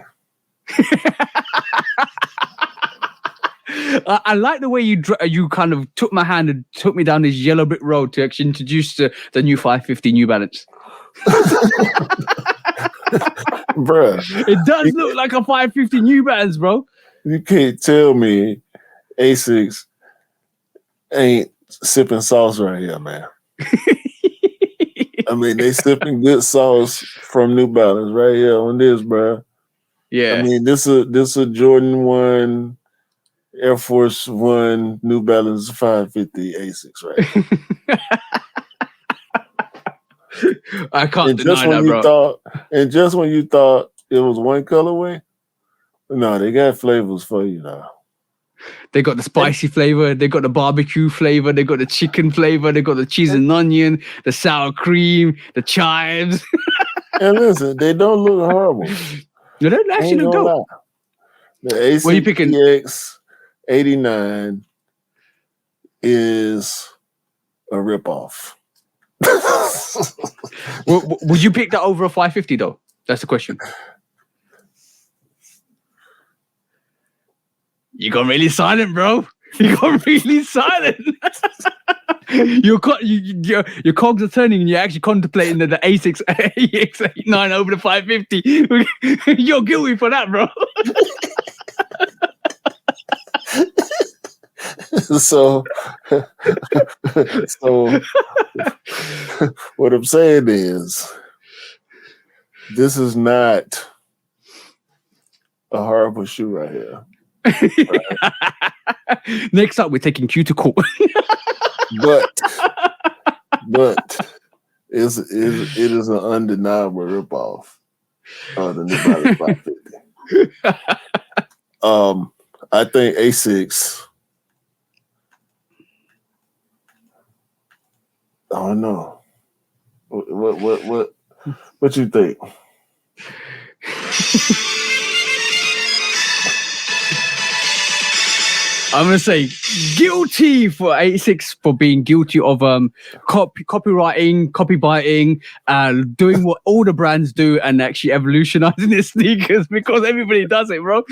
I like the way you kind of took my hand and took me down this yellow brick road to actually introduce the new 550 New Balance. Bruh. It does look like a 550 New Balance, bro. You can't tell me ASICS ain't sipping sauce right here, man. I mean, they sipping good sauce from New Balance right here on this, bro. Yeah. I mean, this a Jordan 1 Air Force One New Balance 550 ASICS, right? I can't deny that, bro. Just when you thought it was one colorway, no, they got flavors for you now. They got the spicy flavor, they got the barbecue flavor, they got the chicken flavor, they got the cheese and onion, the sour cream, the chives. And listen, they don't look horrible. They don't actually look dope. The ASICS 89 is a ripoff. Would you pick that over a 550 though? That's the question. You got really silent, bro. You got really silent. Your cogs are turning and you're actually contemplating the A6 EX89 over the 550. You're guilty for that, bro. So what I'm saying is, this is not a horrible shoe right here. Right. Next up, we're taking Q to court. but it is an undeniable ripoff of the New Balance 550. I think A6. I don't know. What you think? I'm gonna say guilty for A6 for being guilty of copywriting, copybiting, doing what all the brands do, and actually evolutionizing their sneakers because everybody does it, bro.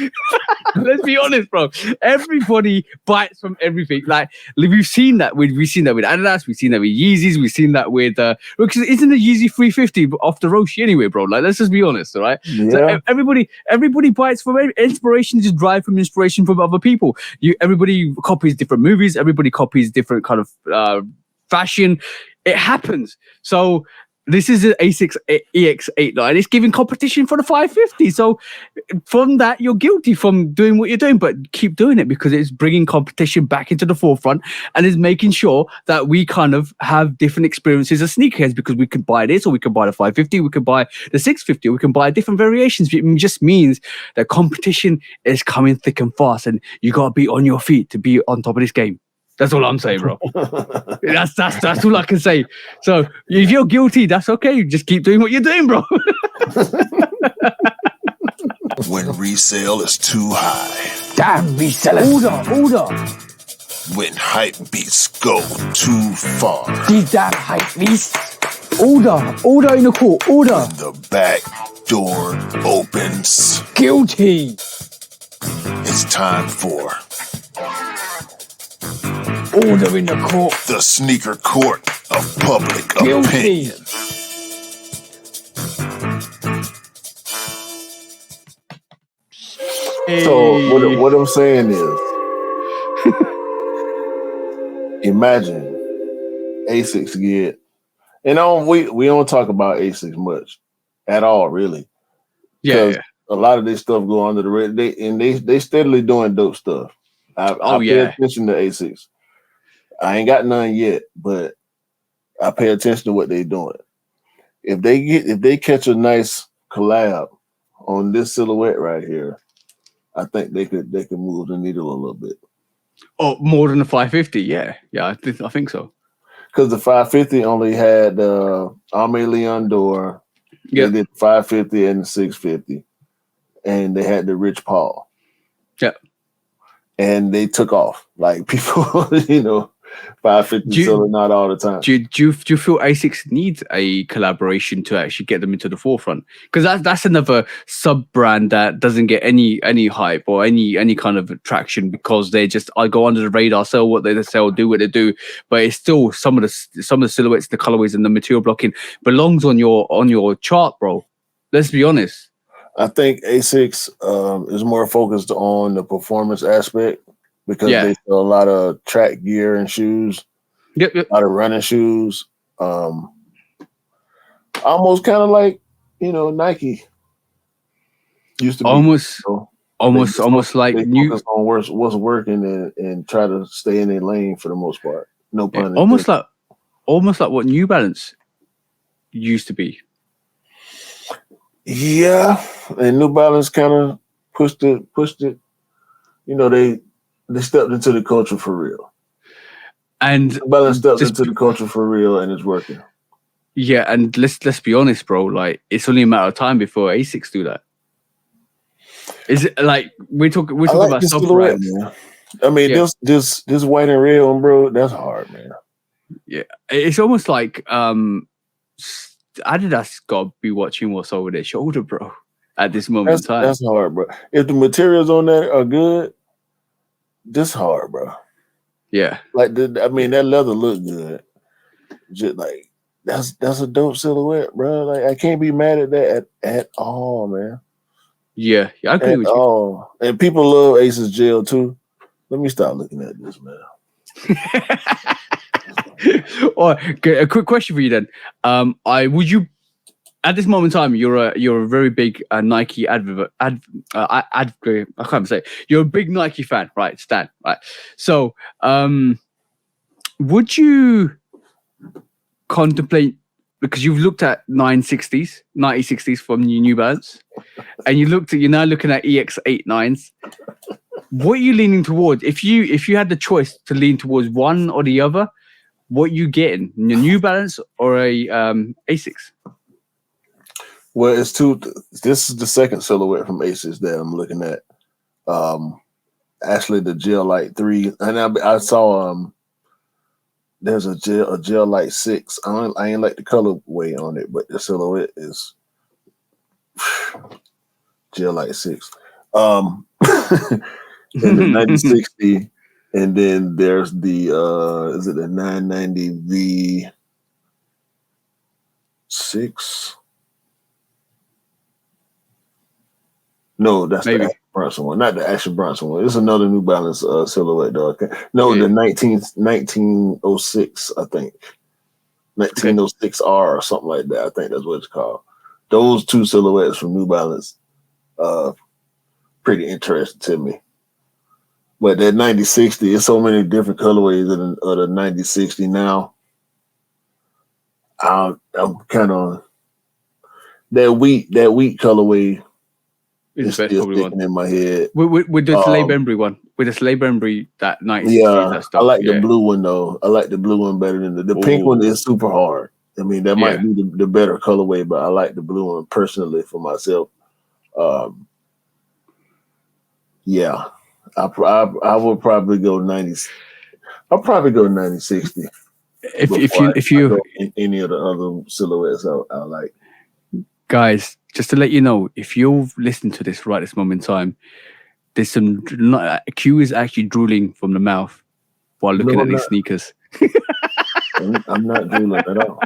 Let's be honest, bro. Everybody bites from everything. Like we've seen that with Adidas, we've seen that with Yeezys, we've seen that with because isn't the Yeezy 350 off the Roshi anyway, bro? Like let's just be honest, all right? Yeah. So everybody bites from inspiration, just drive from inspiration from other people. Everybody copies different movies. Everybody copies different kind of fashion. It happens. So this is an A6 EX89. It's giving competition for the 550. So from that, you're guilty from doing what you're doing, but keep doing it because it's bringing competition back into the forefront and is making sure that we kind of have different experiences as sneakerheads because we could buy this or we could buy the 550, we could buy the 650, we can buy different variations. It just means that competition is coming thick and fast and you got to be on your feet to be on top of this game. That's all I'm saying, bro. That's all I can say. So if you're guilty, that's okay. Just keep doing what you're doing, bro. When resale is too high. Damn resellers. Order. When hype beats go too far. These damn hype beasts. Order in the court. Order. When the back door opens. Guilty. It's time for Order in the court. the sneaker court of public Guilty. opinion. So what I'm saying is, imagine A6 get, and we don't talk about A6 much at all, really. Yeah. A lot of this stuff go under the red. They steadily doing dope stuff. I pay attention to A6. I ain't got none yet, but I pay attention to what they're doing. If they catch a nice collab on this silhouette right here, I think they could move the needle a little bit. Oh, more than the 550? Yeah, I think so. Because the 550 only had Ame Leon Dore. Yeah. They did 550 and the 650, and they had the Rich Paul. Yeah. And they took off. Like people, 550 selling out all the time. Do you feel A6 needs a collaboration to actually get them into the forefront? Because that's another sub brand that doesn't get any hype or any kind of traction because they just go under the radar, sell what they sell, do what they do. But it's still some of the silhouettes, the colorways, and the material blocking belongs on your chart, bro. Let's be honest. I think A6 is more focused on the performance aspect because they sell a lot of track gear and shoes, a lot of running shoes. Almost kind of like, Nike used to be. Almost like they new. Focus on what's working and try to stay in their lane for the most part. No pun intended. Almost like what New Balance used to be. Yeah, and New Balance kind of pushed it. They stepped into the culture for real. And New Balance stepped into the culture for real, and it's working. Yeah, and let's be honest, bro. Like it's only a matter of time before A6 do that. Is it like we're talking about sub brands? I mean, this white and red one, bro. That's hard, man. Yeah, it's almost like Adidas got to be watching what's over their shoulder, bro. At this moment in time, that's hard, bro. If the materials on there are good, this hard, bro. Yeah, like that leather look good. Just like that's a dope silhouette, bro. Like I can't be mad at that at all, man. Yeah, I agree with you. All. And people love Ace's gel too. Let me stop looking at this, man. A quick question for you then. Would you at this moment in time you're a very big Nike I can't even say it. You're a big Nike fan, right, Stan? Right. So would you contemplate, because you've looked at 9060s from New Balance, and you're now looking at EX89s. What are you leaning towards? If you had the choice to lean towards one or the other, what you getting? A New Balance or a Asics? Well, it's two. This is the second silhouette from Asics that I'm looking at. Actually, the Gel Light 3, and I saw there's a Gel Light 6. I ain't like the colorway on it, but the silhouette is Gel Light 6. And the 9060, and then there's the is it the 990 V6? No, that's Maybe. the Action Bronson one, not the Action Bronson one. It's another New Balance silhouette, though. No, yeah. The 1906, I think. 1906R or something like that. I think that's what it's called. Those two silhouettes from New Balance, pretty interesting to me. But that 9060, there's so many different colorways of the 9060 now. I'm kind of that wheat colorway. It's the best probably one in my head. With the Slave Embry one. With the Slave Embry, that 90. Yeah, that stuff. I like the blue one though. I like the blue one better than the pink one is super hard. I mean, that might be the better colorway, but I like the blue one personally for myself. Yeah, I would probably go 90. I'll probably go 9060. If you go in any of the other silhouettes I like. Guys, just to let you know, if you've listened to this right this moment in time, there's some Q is actually drooling from the mouth while looking at these sneakers. I'm not drooling at all.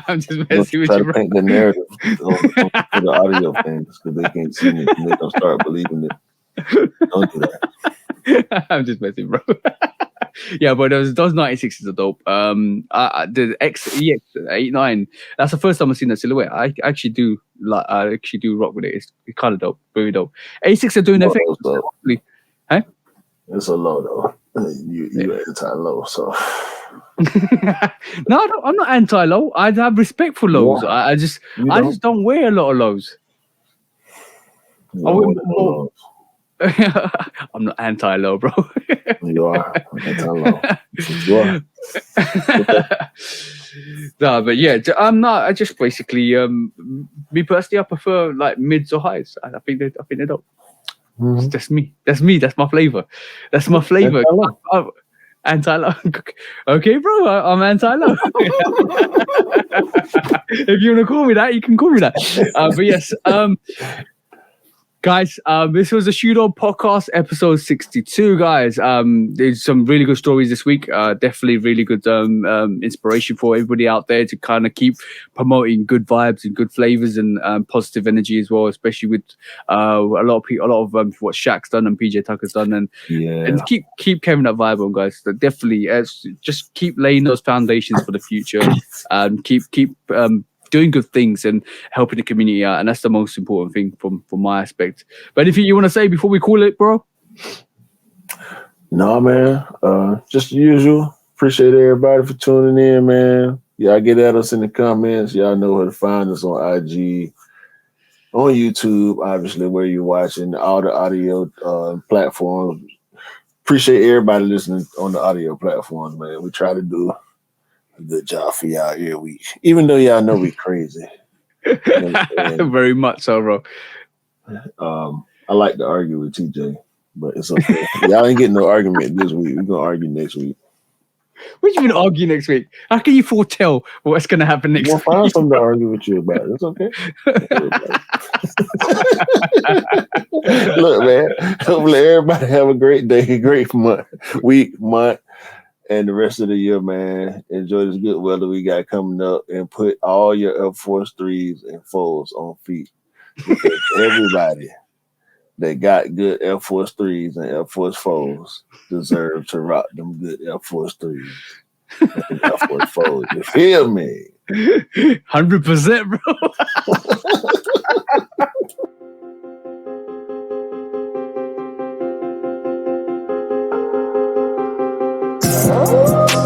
I'm just messing with you, bro. Paint the narrative for the audio fans because they can't see me and they don't start believing it. Don't do that. I'm just messing, bro. Yeah, but those 96s are dope. The EX89, that's the first time I've seen that silhouette. I actually do rock with it. It's kind of dope, very dope. A6 are doing their thing. Huh? It's a low though. You anti-low, so. No, I'm not anti-low. I have respect for lows. Yeah. I just don't wear a lot of lows. I'm not anti-low, bro. You are anti-low. You are. No, but yeah, I'm not. I just basically, me personally, I prefer like mids or highs. I think they're dope. Mm-hmm. That's me. That's my flavor. Anti-low. Okay, bro. I'm anti-low. If you want to call me that, you can call me that. But yes. Guys, this was the Shoot On Podcast, episode 62, guys. There's some really good stories this week. Definitely really good inspiration for everybody out there to kind of keep promoting good vibes and good flavors and positive energy as well, especially with a lot of what Shaq's done and PJ Tucker's done, and keep carrying that vibe on, guys. So definitely, just keep laying those foundations for the future. Keep doing good things and helping the community out, and that's the most important thing from my aspect. But anything you want to say before we call it, bro? No, man. Just the usual. Appreciate everybody for tuning in, man. Y'all get at us in the comments. Y'all know where to find us on IG, on YouTube, obviously, where you're watching, all the audio platforms. Appreciate everybody listening on the audio platforms, man. We try to do a good job for y'all every week, even though y'all know we crazy. and, very much so, bro. I like to argue with TJ, but it's okay. Y'all ain't getting no argument this week. We're gonna argue next week. What do you mean argue next week? How can you foretell what's going to happen next We'll week? find something to argue with you about. It's okay. Look, man. Hopefully everybody have a great day, great week, month, and the rest of the year, man. Enjoy this good weather we got coming up, and put all your Air Force 3s and 4s on feet. Because everybody that got good Air Force 3s and Air Force 4s deserve to rock them good Air Force 3s and Air Force 4s. You feel me? 100%, bro.